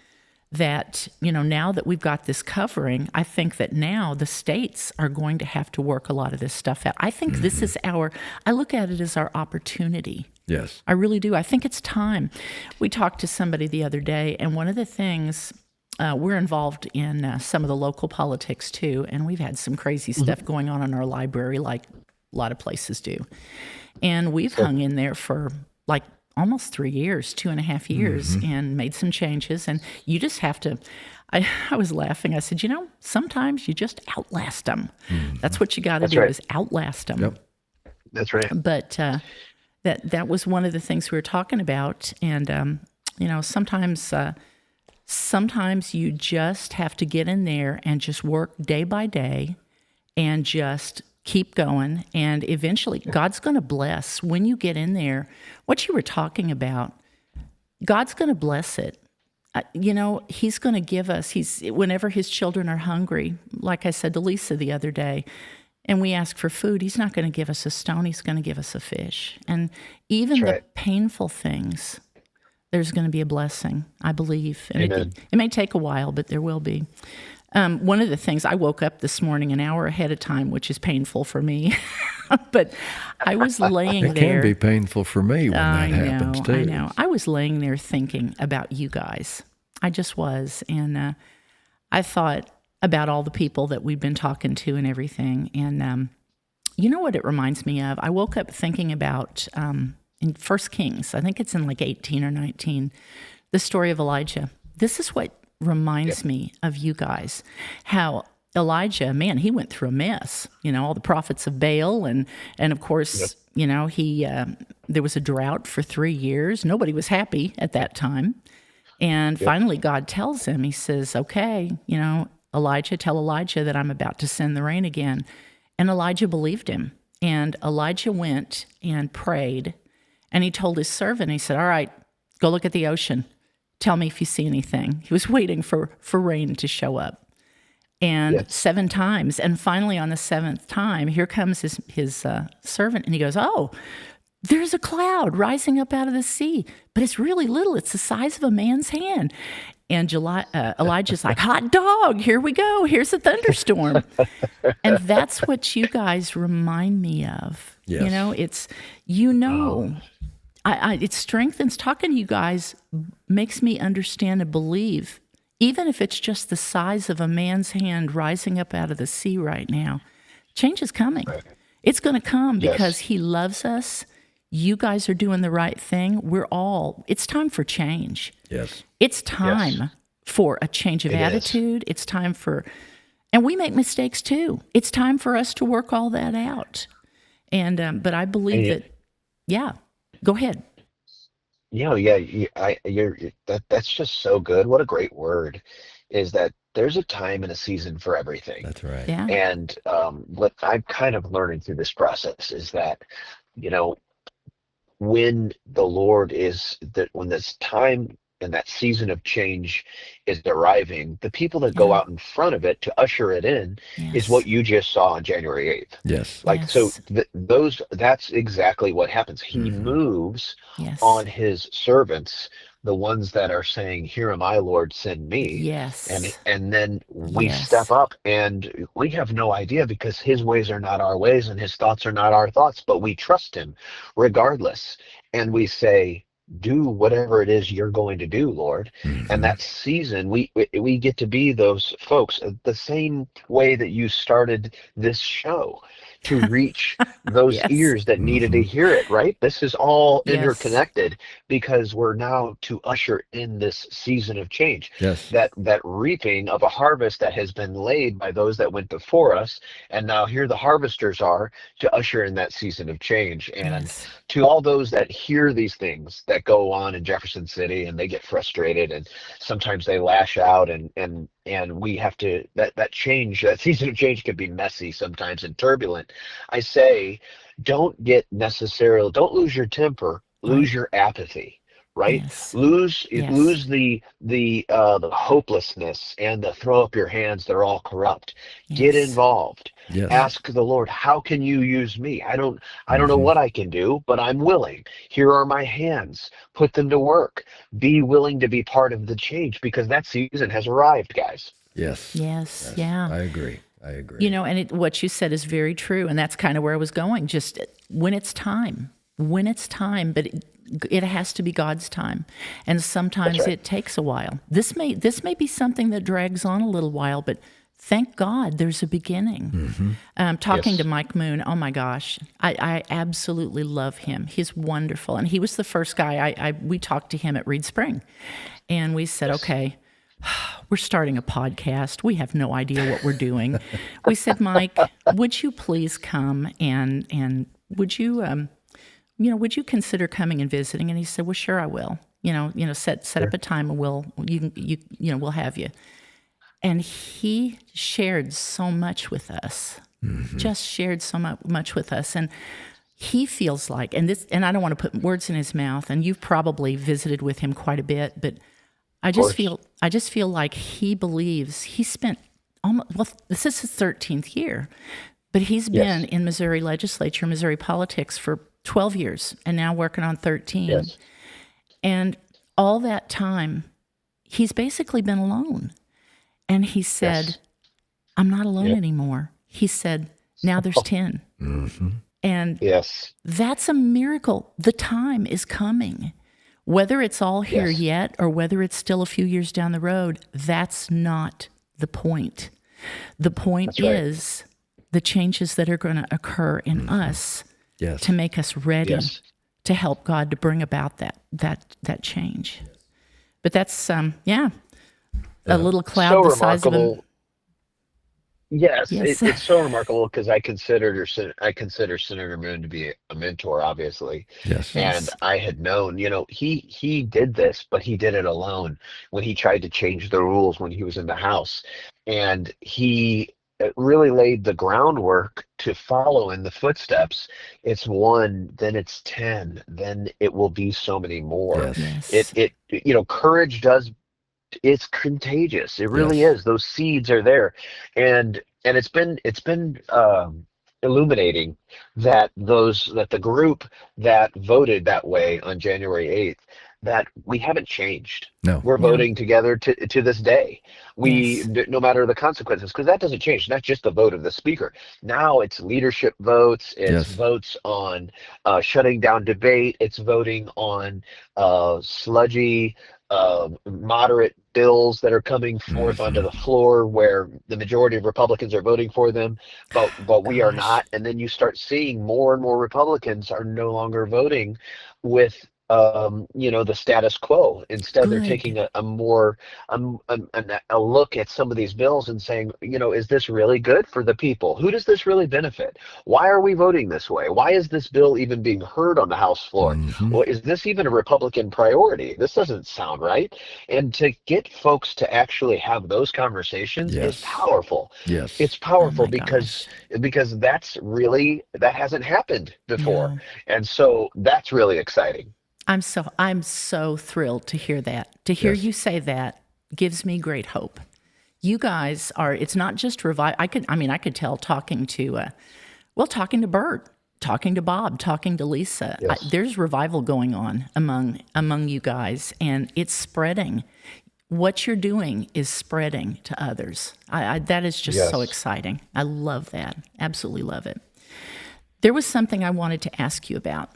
Speaker 3: that, now that we've got this covering, I think that now the states are going to have to work a lot of this stuff out. I think this is I look at it as our opportunity.
Speaker 4: Yes.
Speaker 3: I really do. I think it's time. We talked to somebody the other day, and one of the things, we're involved in some of the local politics too, and we've had some crazy stuff going on in our library, like a lot of places do. And we've hung in there for like almost 3 years, 2.5 years, and made some changes. And you just have to, I was laughing. I said, sometimes you just outlast them. That's what you got to do
Speaker 5: right.
Speaker 3: is outlast them.
Speaker 4: Yep.
Speaker 5: That's right.
Speaker 3: But that was one of the things we were talking about. And, sometimes you just have to get in there and just work day by day and just keep going, and eventually God's going to bless when you get in there. What you were talking about, God's going to bless it. He's going to give us, whenever his children are hungry, like I said to Lisa the other day, and we ask for food, he's not going to give us a stone, he's going to give us a fish. And even
Speaker 5: That's
Speaker 3: the
Speaker 5: right.
Speaker 3: painful things, there's going to be a blessing, I believe. And
Speaker 5: Amen.
Speaker 3: it may take a while, but there will be. One of the things, I woke up this morning an hour ahead of time, which is painful for me, but I was laying
Speaker 4: It
Speaker 3: there.
Speaker 4: can be painful for me when that happens too.
Speaker 3: I know. I was laying there thinking about you guys. I just was. And I thought about all the people that we've been talking to and everything. And you know what it reminds me of? I woke up thinking about, in 1 Kings, I think it's in like 18 or 19, the story of Elijah. This is what reminds me of you guys, how Elijah, man, he went through a mess, all the prophets of Baal. And of course, he, there was a drought for 3 years. Nobody was happy at that time. And finally God tells him, he says, okay, Elijah, tell Elijah that I'm about to send the rain again. And Elijah believed him. And Elijah went and prayed, and he told his servant, he said, all right, go look at the ocean. Tell me if you see anything. He was waiting for rain to show up. And 7 times. And finally on the 7th time, here comes his servant, and he goes, oh, there's a cloud rising up out of the sea, but it's really little. It's the size of a man's hand. And Elijah's like, hot dog, here we go. Here's a thunderstorm. And that's what you guys remind me of.
Speaker 4: Yes.
Speaker 3: It's, it strengthens. Talking to you guys makes me understand and believe, even if it's just the size of a man's hand rising up out of the sea right now, change is coming. Right. It's going to come because he loves us. You guys are doing the right thing. It's time for change.
Speaker 4: Yes.
Speaker 3: It's time for a change of attitude. It's time and we make mistakes too. It's time for us to work all that out. And, but I believe go ahead.
Speaker 5: That's just so good. What a great word is that there's a time and a season for everything.
Speaker 4: That's right.
Speaker 3: Yeah.
Speaker 5: And what I'm kind of learning through this process is that, when the Lord when this time and that season of change is arriving, the people that go out in front of it to usher it in is what you just saw on January 8th.
Speaker 4: Yes.
Speaker 5: So that's exactly what happens. He moves on his servants, the ones that are saying, here am I, Lord, send me.
Speaker 3: Yes.
Speaker 5: And then we step up, and we have no idea because his ways are not our ways and his thoughts are not our thoughts, but we trust him regardless. And we say, do whatever it is you're going to do, Lord. And that season, we get to be those folks the same way that you started this show. to reach those
Speaker 3: Yes.
Speaker 5: ears that needed to hear it, right? This is all
Speaker 3: Yes.
Speaker 5: interconnected because we're now to usher in this season of change.
Speaker 4: Yes.
Speaker 5: That reaping of a harvest that has been laid by those that went before us, and now here the harvesters are to usher in that season of change. And
Speaker 3: Yes.
Speaker 5: to all those that hear these things that go on in Jefferson City and they get frustrated and sometimes they lash out and we have to that change, that season of change can be messy sometimes and turbulent. I say don't lose your temper, lose
Speaker 3: Right.
Speaker 5: your apathy, right?
Speaker 3: Yes.
Speaker 5: Lose
Speaker 3: Yes.
Speaker 5: the hopelessness and the throw up your hands, they're all corrupt. Get
Speaker 3: Yes.
Speaker 5: involved.
Speaker 4: Yes.
Speaker 5: Ask the Lord, how can you use me? I don't know
Speaker 4: Mhm.
Speaker 5: what I can do, but I'm willing. Here are my hands. Put them to work. Be willing to be part of the change because that season has arrived, guys.
Speaker 4: Yes.
Speaker 3: Yes. Yeah.
Speaker 4: I agree. I agree.
Speaker 3: You know, and what you said is very true, and that's kind of where I was going. Just when it's time, but it has to be God's time, and sometimes
Speaker 5: That's right.
Speaker 3: it takes a while. This may be something that drags on a little while, but thank God there's a beginning. Talking
Speaker 5: Yes.
Speaker 3: to Mike Moon, oh my gosh, I absolutely love him. He's wonderful, and he was the first guy we talked to him at Reed Spring, and we said, okay. We're starting a podcast. We have no idea what we're doing. We said, Mike, would you please come and would you would you consider coming and visiting? And he said, well, sure, I will. Set up a time and we'll have you. And he shared so much with us. Just shared so much with us, and he feels like, and I don't want to put words in his mouth. And you've probably visited with him quite a bit, but I just feel like he believes he spent this is his 13th year, but he's been in Missouri legislature, Missouri politics for 12 years and now working on 13.
Speaker 5: Yes.
Speaker 3: And all that time, he's basically been alone. And he said,
Speaker 5: Yes.
Speaker 3: I'm not alone anymore. He said, now there's 10. And
Speaker 5: Yes.
Speaker 3: that's a miracle. The time is coming. Whether it's all here
Speaker 5: Yes.
Speaker 3: yet or whether it's still a few years down the road, that's not the point. The point
Speaker 5: That's right.
Speaker 3: is the changes that are going to occur in us
Speaker 4: Yes.
Speaker 3: to make us ready
Speaker 5: Yes.
Speaker 3: to help God to bring about that change. But that's a little cloud
Speaker 5: So
Speaker 3: the size of
Speaker 5: remarkable. Yes,
Speaker 3: Yes.
Speaker 5: it's so remarkable because I consider Senator Moon to be a mentor, obviously,
Speaker 4: Yes.
Speaker 5: and I had known, he did this, but he did it alone when he tried to change the rules when he was in the House, and he really laid the groundwork to follow in the footsteps. It's 1, then it's 10, then it will be so many more.
Speaker 4: Yes.
Speaker 3: Yes.
Speaker 5: Courage does, it's contagious. It really
Speaker 4: Yes.
Speaker 5: is. Those seeds are there, and it's been illuminating that the group that voted that way on January 8th, that we haven't changed.
Speaker 4: No.
Speaker 5: We're voting together to this day.
Speaker 3: Yes.
Speaker 5: No matter the consequences, because that doesn't change. Not just the vote of the speaker. Now it's leadership votes. It's
Speaker 4: Yes.
Speaker 5: votes on shutting down debate. It's voting on sludgy, moderate bills that are coming forth onto the floor where the majority of Republicans are voting for them, but we are
Speaker 3: Gosh.
Speaker 5: not. And then you start seeing more and more Republicans are no longer voting with the status quo. Instead, they're
Speaker 3: Good.
Speaker 5: taking a more a look at some of these bills and saying, is this really good for the people? Who does this really benefit? Why are we voting this way? Why is this bill even being heard on the House floor? Well, is this even a Republican priority? This doesn't sound right. And to get folks to actually have those conversations
Speaker 4: Yes.
Speaker 5: is powerful.
Speaker 4: Yes.
Speaker 5: It's powerful
Speaker 3: Oh my
Speaker 5: because that hasn't happened before.
Speaker 3: No.
Speaker 5: And so that's really exciting.
Speaker 3: I'm so thrilled to hear that. To hear
Speaker 4: Yes.
Speaker 3: you say that gives me great hope. You guys are, it's not just revive. I could tell talking to Bert, talking to Bob, talking to Lisa.
Speaker 5: Yes.
Speaker 3: There's revival going on among you guys, and it's spreading. What you're doing is spreading to others. That is just so
Speaker 5: Yes.
Speaker 3: exciting. I love that. Absolutely love it. There was something I wanted to ask you about.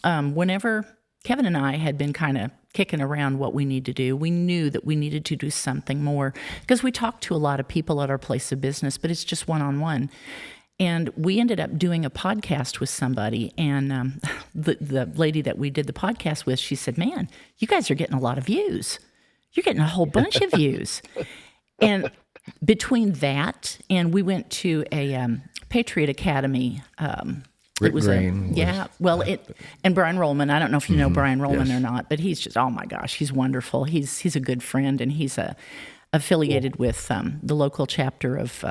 Speaker 3: Whenever Kevin and I had been kind of kicking around what we need to do, we knew that we needed to do something more because we talk to a lot of people at our place of business, but it's just one-on-one. And we ended up doing a podcast with somebody, and the lady that we did the podcast with, she said, "Man, you guys are getting a lot of views. You're getting a whole bunch of views." And between that, and we went to a Patriot Academy.
Speaker 4: Rick Green
Speaker 3: and Brian Rollman. I don't know if you know Brian Rollman
Speaker 4: yes.
Speaker 3: or not, but he's just, oh my gosh, he's wonderful. He's a good friend, and he's affiliated with the local chapter of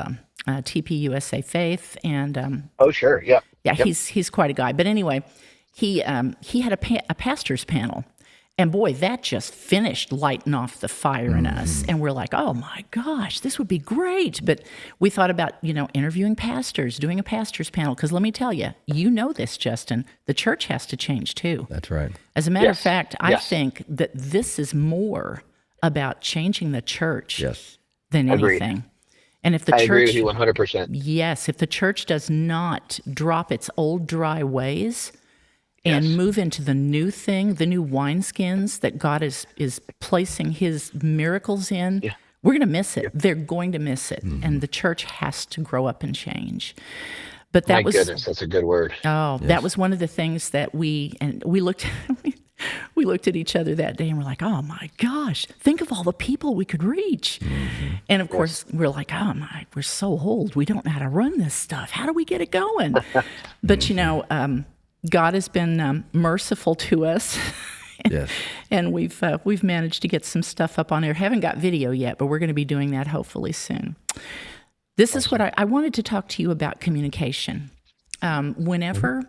Speaker 3: TPUSA Faith, and
Speaker 5: Oh, sure. Yeah.
Speaker 3: yeah,
Speaker 5: Yep.
Speaker 3: he's quite a guy. But anyway, he had a pastor's panel, and boy, that just finished lighting off the fire in us. And we're like, oh my gosh, this would be great. But we thought about, interviewing pastors, doing a pastor's panel. Because let me tell you, this, Justin, the church has to change too.
Speaker 4: That's right.
Speaker 3: As a matter of
Speaker 5: Yes.
Speaker 3: fact, I
Speaker 5: Yes.
Speaker 3: think that this is more about changing the church
Speaker 4: Yes.
Speaker 3: than
Speaker 5: Agreed.
Speaker 3: anything. And if the
Speaker 5: I
Speaker 3: church,
Speaker 5: agree with you 100%.
Speaker 3: yes, if the church does not drop its old dry ways and
Speaker 5: Yes.
Speaker 3: move into the new thing, the new wineskins that God is placing his miracles in, we're going to miss it. They're going to miss it. And the church has to grow up and change. But that
Speaker 5: My
Speaker 3: was
Speaker 5: goodness, that's a good word.
Speaker 3: that was one of the things that we looked we looked at each other that day and we're like, oh my gosh, think of all the people we could reach. And of course, we're like, oh my, we're so old. We don't know how to run this stuff. How do we get it going? But God has been merciful to us.
Speaker 4: Yes.
Speaker 3: And we've managed to get some stuff up on there. Haven't got video yet, but we're going to be doing that hopefully soon. This is what I wanted to talk to you about communication. Whenever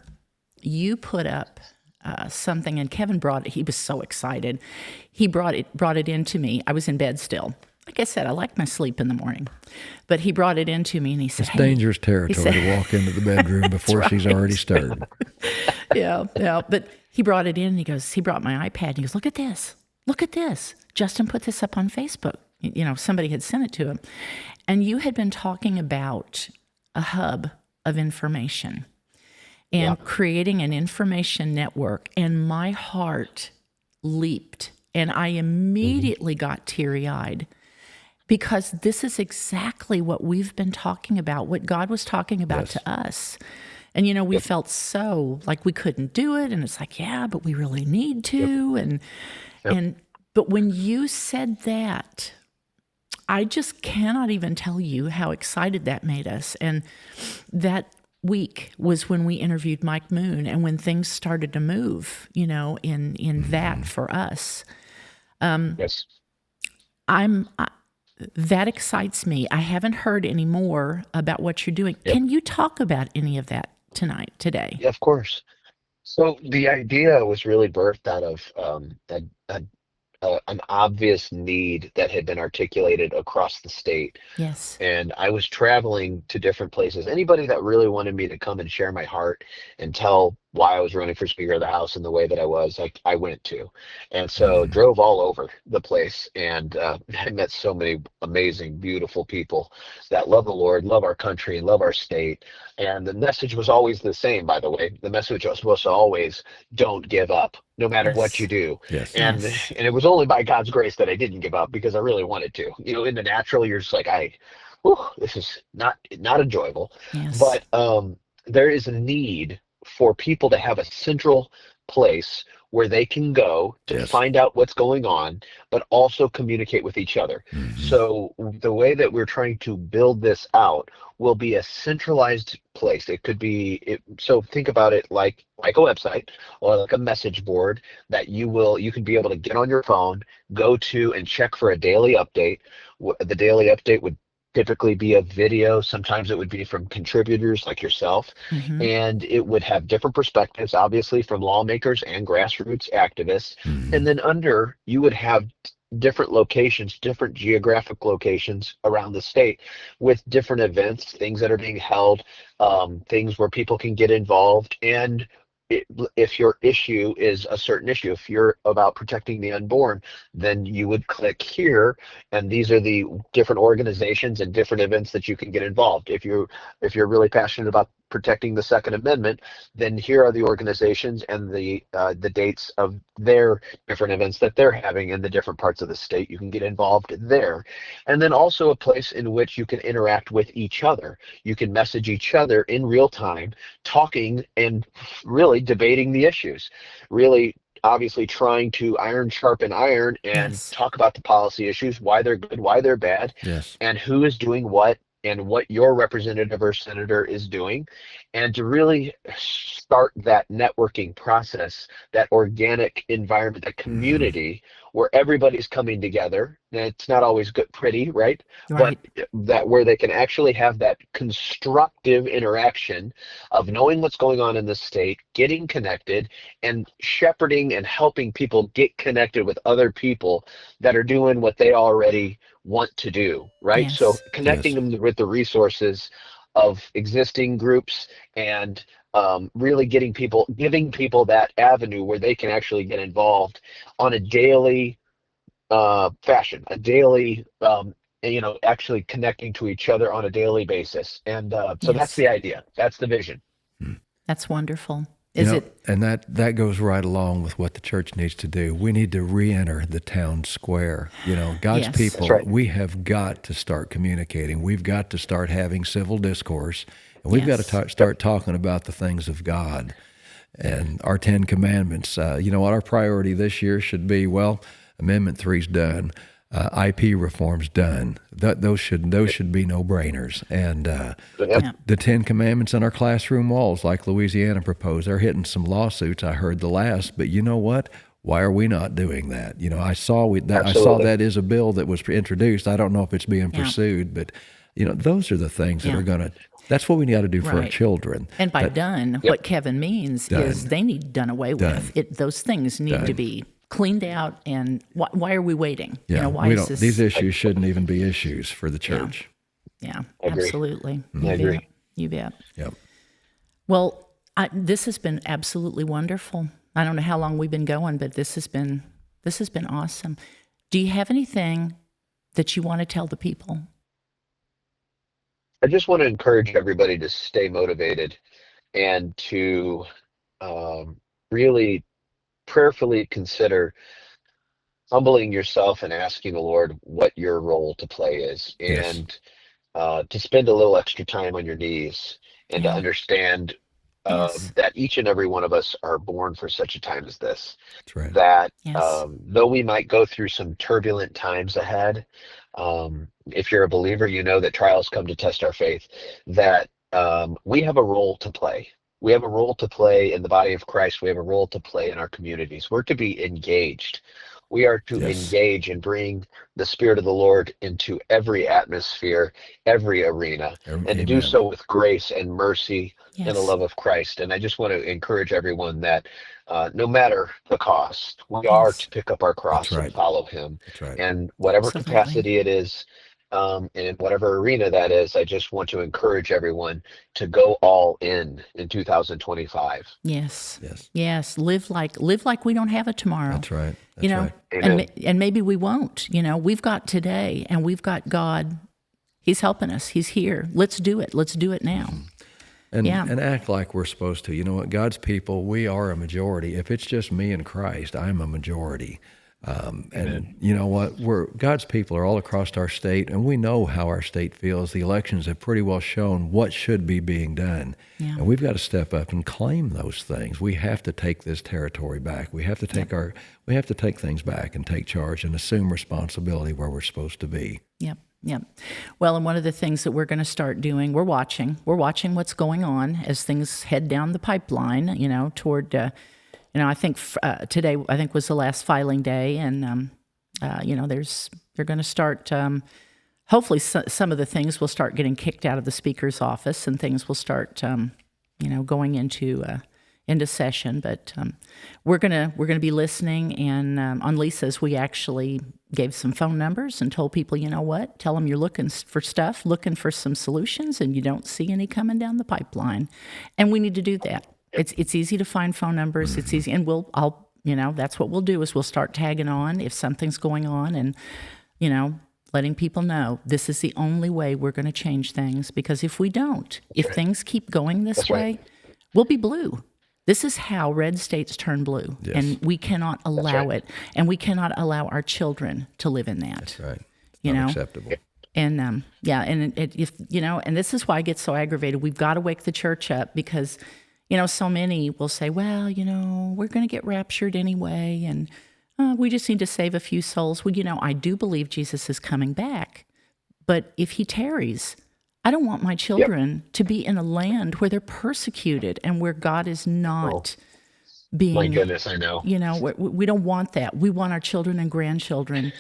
Speaker 3: you put up something, and Kevin brought it, he was so excited. He brought it into me. I was in bed still. Like I said, I like my sleep in the morning. But he brought it into me and he said,
Speaker 4: It's dangerous territory
Speaker 3: said-
Speaker 4: to walk into the bedroom before she's already stirred.
Speaker 3: yeah. But he brought it in and he brought my iPad and he goes, look at this. Justin put this up on Facebook. Somebody had sent it to him. And you had been talking about a hub of information and creating an information network. And my heart leaped and I immediately got teary-eyed because this is exactly what we've been talking about, what God was talking about to us. And, we felt so like we couldn't do it. And it's like, yeah, but we really need to. But when you said that, I just cannot even tell you how excited that made us. And that week was when we interviewed Mike Moon and when things started to move, in that for us.
Speaker 5: Yes.
Speaker 3: That excites me. I haven't heard any more about what you're doing. Can you talk about any of that today?
Speaker 5: Yeah, of course. So the idea was really birthed out of an obvious need that had been articulated across the state.
Speaker 3: Yes.
Speaker 5: And I was traveling to different places. Anybody that really wanted me to come and share my heart and tell why I was running for Speaker of the House in the way that I was, I went to. And so drove all over the place and I met so many amazing, beautiful people that love the Lord, love our country, love our state. And the message was always the same, by the way. The message was always, don't give up, no matter what you do.
Speaker 4: Yes.
Speaker 5: And it was only by God's grace that I didn't give up because I really wanted to. In the natural, you're just like, this is not enjoyable.
Speaker 3: Yes.
Speaker 5: But there is a need for people to have a central place where they can go to find out what's going on, but also communicate with each other. So the way that we're trying to build this out will be a centralized place. It could be, so think about it like a website or like a message board that you can be able to get on your phone, go to and check for a daily update. The daily update would typically be a video. Sometimes it would be from contributors like yourself, and it would have different perspectives, obviously, from lawmakers and grassroots activists. And then you would have different locations, different geographic locations around the state with different events, things that are being held, things where people can get involved. And if your issue is a certain issue, if you're about protecting the unborn, then you would click here, and these are the different organizations and different events that you can get involved. If you're really passionate about protecting the Second Amendment, then here are the organizations and the dates of their different events that they're having in the different parts of the state. You can get involved there. And then also a place in which you can interact with each other. You can message each other in real time, talking and really debating the issues, really obviously trying to iron sharpen iron and
Speaker 3: Yes.
Speaker 5: talk about the policy issues, why they're good, why they're bad,
Speaker 4: Yes.
Speaker 5: and who is doing what and what your representative or senator is doing, and to really start that networking process, that organic environment, that community where everybody's coming together. And it's not always good, pretty, right?
Speaker 3: Right.
Speaker 5: But that where they can actually have that constructive interaction of knowing what's going on in the state, getting connected, and shepherding and helping people get connected with other people that are doing what they already want to do, right?
Speaker 3: Yes.
Speaker 5: So connecting
Speaker 4: Yes.
Speaker 5: them with the resources of existing groups and really giving people that avenue where they can actually get involved on a daily fashion, a daily, actually connecting to each other on a daily basis. And so
Speaker 3: Yes.
Speaker 5: that's the idea. That's the vision.
Speaker 3: That's wonderful.
Speaker 4: You
Speaker 3: Is
Speaker 4: know,
Speaker 3: it?
Speaker 4: and that goes right along with what the church needs to do. We need to re-enter the town square. God's
Speaker 3: Yes.
Speaker 4: people,
Speaker 5: That's right.
Speaker 4: we have got to start communicating. We've got to start having civil discourse, and we've got
Speaker 3: Yes.
Speaker 4: to start talking about the things of God and our 10 Commandments. You know what our priority this year should be? Well, Amendment 3's done. IP reform's done. Those should be no-brainers. And the 10 Commandments on our classroom walls, like Louisiana proposed, they're hitting some lawsuits. I heard the last, but you know what? Why are we not doing that? I saw
Speaker 5: Absolutely.
Speaker 4: that is a bill that was introduced. I don't know if it's being pursued, but those are the things that
Speaker 3: Yeah.
Speaker 4: are going to. That's what we got to do for our
Speaker 3: Right.
Speaker 4: children.
Speaker 3: And by
Speaker 4: That-
Speaker 3: done, what Kevin means is
Speaker 4: Done.
Speaker 3: they need done away
Speaker 4: Done.
Speaker 3: with. Those things need to
Speaker 4: Done.
Speaker 3: be cleaned out. And why are we waiting?
Speaker 4: yeah,
Speaker 3: why
Speaker 4: we
Speaker 3: is
Speaker 4: don't.
Speaker 3: this?
Speaker 4: These issues shouldn't even be issues for the church.
Speaker 3: Yeah,
Speaker 5: agree.
Speaker 3: absolutely.
Speaker 5: I agree.
Speaker 3: You bet.
Speaker 4: Yep.
Speaker 3: Well, this has been absolutely wonderful. I don't know how long we've been going, but this has been awesome. Do you have anything that you want to tell the people?
Speaker 5: I just want to encourage everybody to stay motivated and to really prayerfully consider humbling yourself and asking the Lord what your role to play is,
Speaker 4: Yes.
Speaker 5: and to spend a little extra time on your knees and to
Speaker 3: Yeah.
Speaker 5: understand
Speaker 3: Yes.
Speaker 5: that each and every one of us are born for such a time as this.
Speaker 4: That's right.
Speaker 5: That
Speaker 3: Yes.
Speaker 5: though we might go through some turbulent times ahead, if you're a believer, you know that trials come to test our faith, that we have a role to play. We have a role to play in the body of Christ. We have a role to play in our communities. We're to be engaged. We are to
Speaker 4: Yes.
Speaker 5: engage and bring the Spirit of the Lord into every atmosphere, every arena, and to do
Speaker 4: Amen.
Speaker 5: so with grace and mercy and the
Speaker 3: Yes.
Speaker 5: love of Christ. And I just want to encourage everyone that no matter the cost, we are
Speaker 3: Yes.
Speaker 5: to pick up our cross
Speaker 4: That's right.
Speaker 5: and follow Him.
Speaker 4: That's right.
Speaker 5: And whatever
Speaker 3: Absolutely.
Speaker 5: capacity it is, and in whatever arena that is, I just want to encourage everyone to go all in 2025.
Speaker 3: Yes.
Speaker 4: Yes.
Speaker 3: Yes. Live like we don't have a tomorrow.
Speaker 4: That's right. That's right.
Speaker 5: Amen.
Speaker 3: and maybe we won't. We've got today, and we've got God. He's helping us. He's here. Let's do it. Let's do it now.
Speaker 4: And,
Speaker 3: Yeah.
Speaker 4: and act like we're supposed to. You know what? God's people, we are a majority. If it's just me and Christ, I'm a majority. And you know what? God's people are all across our state, and we know how our state feels. The elections have pretty well shown what should be being done.
Speaker 3: Yeah.
Speaker 4: And we've got to step up and claim those things. We have to take this territory back. We have to take things back and take charge and assume responsibility where we're supposed to be.
Speaker 3: Yep. Yep. Well, and one of the things that we're going to start doing, we're watching what's going on as things head down the pipeline, toward, I think today, was the last filing day. And, they're going to start, hopefully some of the things will start getting kicked out of the speaker's office and things will start, going into session. But we're gonna be listening. And on Lisa's, we actually gave some phone numbers and told people, tell them you're looking for stuff, looking for some solutions, and you don't see any coming down the pipeline. And we need to do that. It's easy to find phone numbers. It's easy, and that's what we'll do is we'll start tagging on if something's going on, and letting people know this is the only way we're going to change things, because if we don't, if things keep going this
Speaker 5: That's
Speaker 3: way,
Speaker 5: right.
Speaker 3: we'll be blue. This is how red states turn blue,
Speaker 4: Yes.
Speaker 3: and we cannot allow
Speaker 5: right.
Speaker 3: it, and we cannot allow our children to live in that.
Speaker 4: That's right.
Speaker 3: You know?
Speaker 4: Unacceptable.
Speaker 3: And and if and this is why I get so aggravated. We've got to wake the church up, because so many will say, well, we're going to get raptured anyway, and we just need to save a few souls. Well, I do believe Jesus is coming back, but if he tarries, I don't want my children to be in a land where they're persecuted and where God is not being.
Speaker 5: My goodness, I know.
Speaker 3: We don't want that. We want our children and grandchildren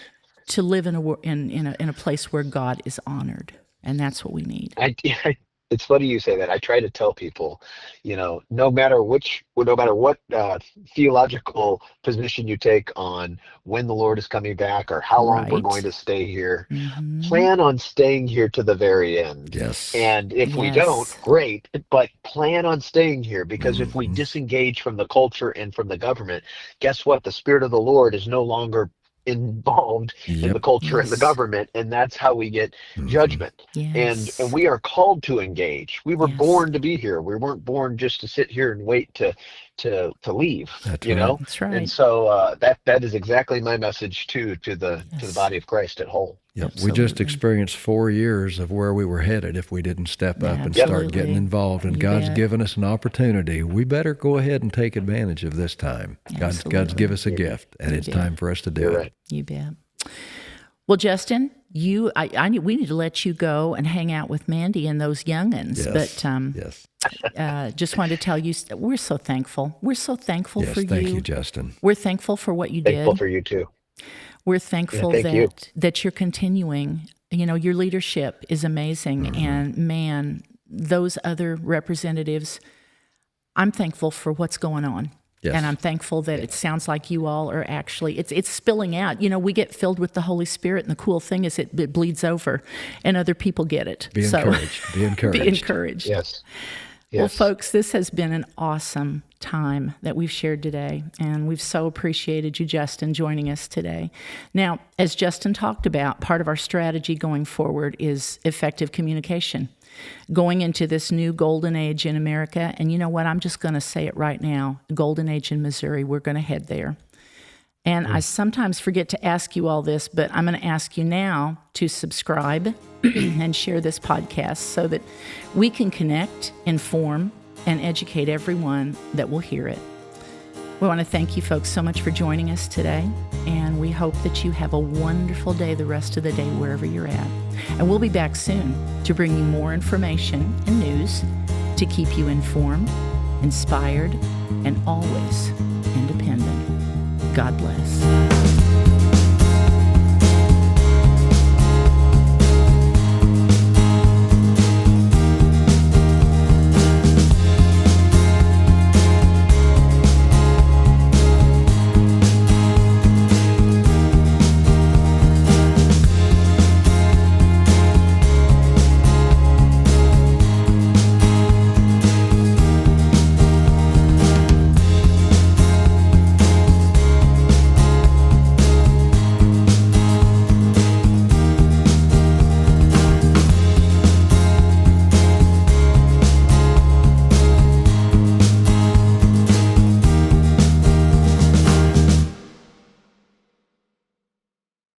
Speaker 3: to live in a place where God is honored, and that's what we need.
Speaker 5: It's funny you say that. I try to tell people, no matter what theological position you take on when the Lord is coming back or how long we're
Speaker 3: Right.
Speaker 5: going to stay here,
Speaker 3: Mm-hmm.
Speaker 5: plan on staying here to the very end.
Speaker 4: Yes.
Speaker 5: And if we
Speaker 3: Yes.
Speaker 5: don't, great, but plan on staying here, because if
Speaker 3: Mm-hmm.
Speaker 5: we disengage from the culture and from the government, guess what? The Spirit of the Lord is no longer involved in
Speaker 4: Yep.
Speaker 5: the culture and the
Speaker 3: Yes.
Speaker 5: government, and that's how we get judgment.
Speaker 3: Yes.
Speaker 5: And we are called to engage. We were
Speaker 3: Yes.
Speaker 5: born to be here. We weren't born just to sit here and wait to leave.
Speaker 4: That's
Speaker 5: you
Speaker 4: right.
Speaker 5: know.
Speaker 3: That's right.
Speaker 5: And so that is exactly my message to the
Speaker 3: Yes.
Speaker 5: body of Christ at whole.
Speaker 4: Yep. We just
Speaker 3: Absolutely.
Speaker 4: experienced 4 years of where we were headed if we didn't step up and start
Speaker 3: Absolutely.
Speaker 4: getting involved. And
Speaker 3: You
Speaker 4: God's
Speaker 3: bet.
Speaker 4: given us an opportunity. We better go ahead and take advantage of this time. God's
Speaker 3: Absolutely.
Speaker 4: given us a gift, and it's
Speaker 3: bet.
Speaker 4: time for us to do
Speaker 5: You're
Speaker 4: it.
Speaker 5: right.
Speaker 3: You bet. Well, Justin, we need to let you go and hang out with Mandy and those youngins.
Speaker 4: Yes.
Speaker 3: But
Speaker 4: Yes.
Speaker 3: just wanted to tell you, we're so thankful. We're so thankful
Speaker 4: Yes.
Speaker 3: for
Speaker 4: Thank you, Justin.
Speaker 3: We're thankful for what you
Speaker 5: Thankful
Speaker 3: did.
Speaker 5: for you too.
Speaker 3: We're thankful
Speaker 5: thank you.
Speaker 3: that you're continuing. Your leadership is amazing.
Speaker 4: Mm-hmm.
Speaker 3: And man, those other representatives, I'm thankful for what's going on.
Speaker 4: Yes.
Speaker 3: And I'm thankful that it sounds like you all are actually, it's spilling out. We get filled with the Holy Spirit, and the cool thing is it bleeds over and other people get it.
Speaker 4: Be encouraged. Be encouraged.
Speaker 3: Be encouraged.
Speaker 5: Yes.
Speaker 3: Well,
Speaker 5: Yes.
Speaker 3: folks, this has been an awesome time that we've shared today, and we've so appreciated you, Justin, joining us today. Now, as Justin talked about, part of our strategy going forward is effective communication. Going into this new golden age in America, and you know what? I'm just going to say it right now. Golden age in Missouri, we're going to head there. And I sometimes forget to ask you all this, but I'm going to ask you now to subscribe and share this podcast so that we can connect, inform, and educate everyone that will hear it. We want to thank you folks so much for joining us today, and we hope that you have a wonderful day the rest of the day wherever you're at. And we'll be back soon to bring you more information and news to keep you informed, inspired, and always independent. God bless.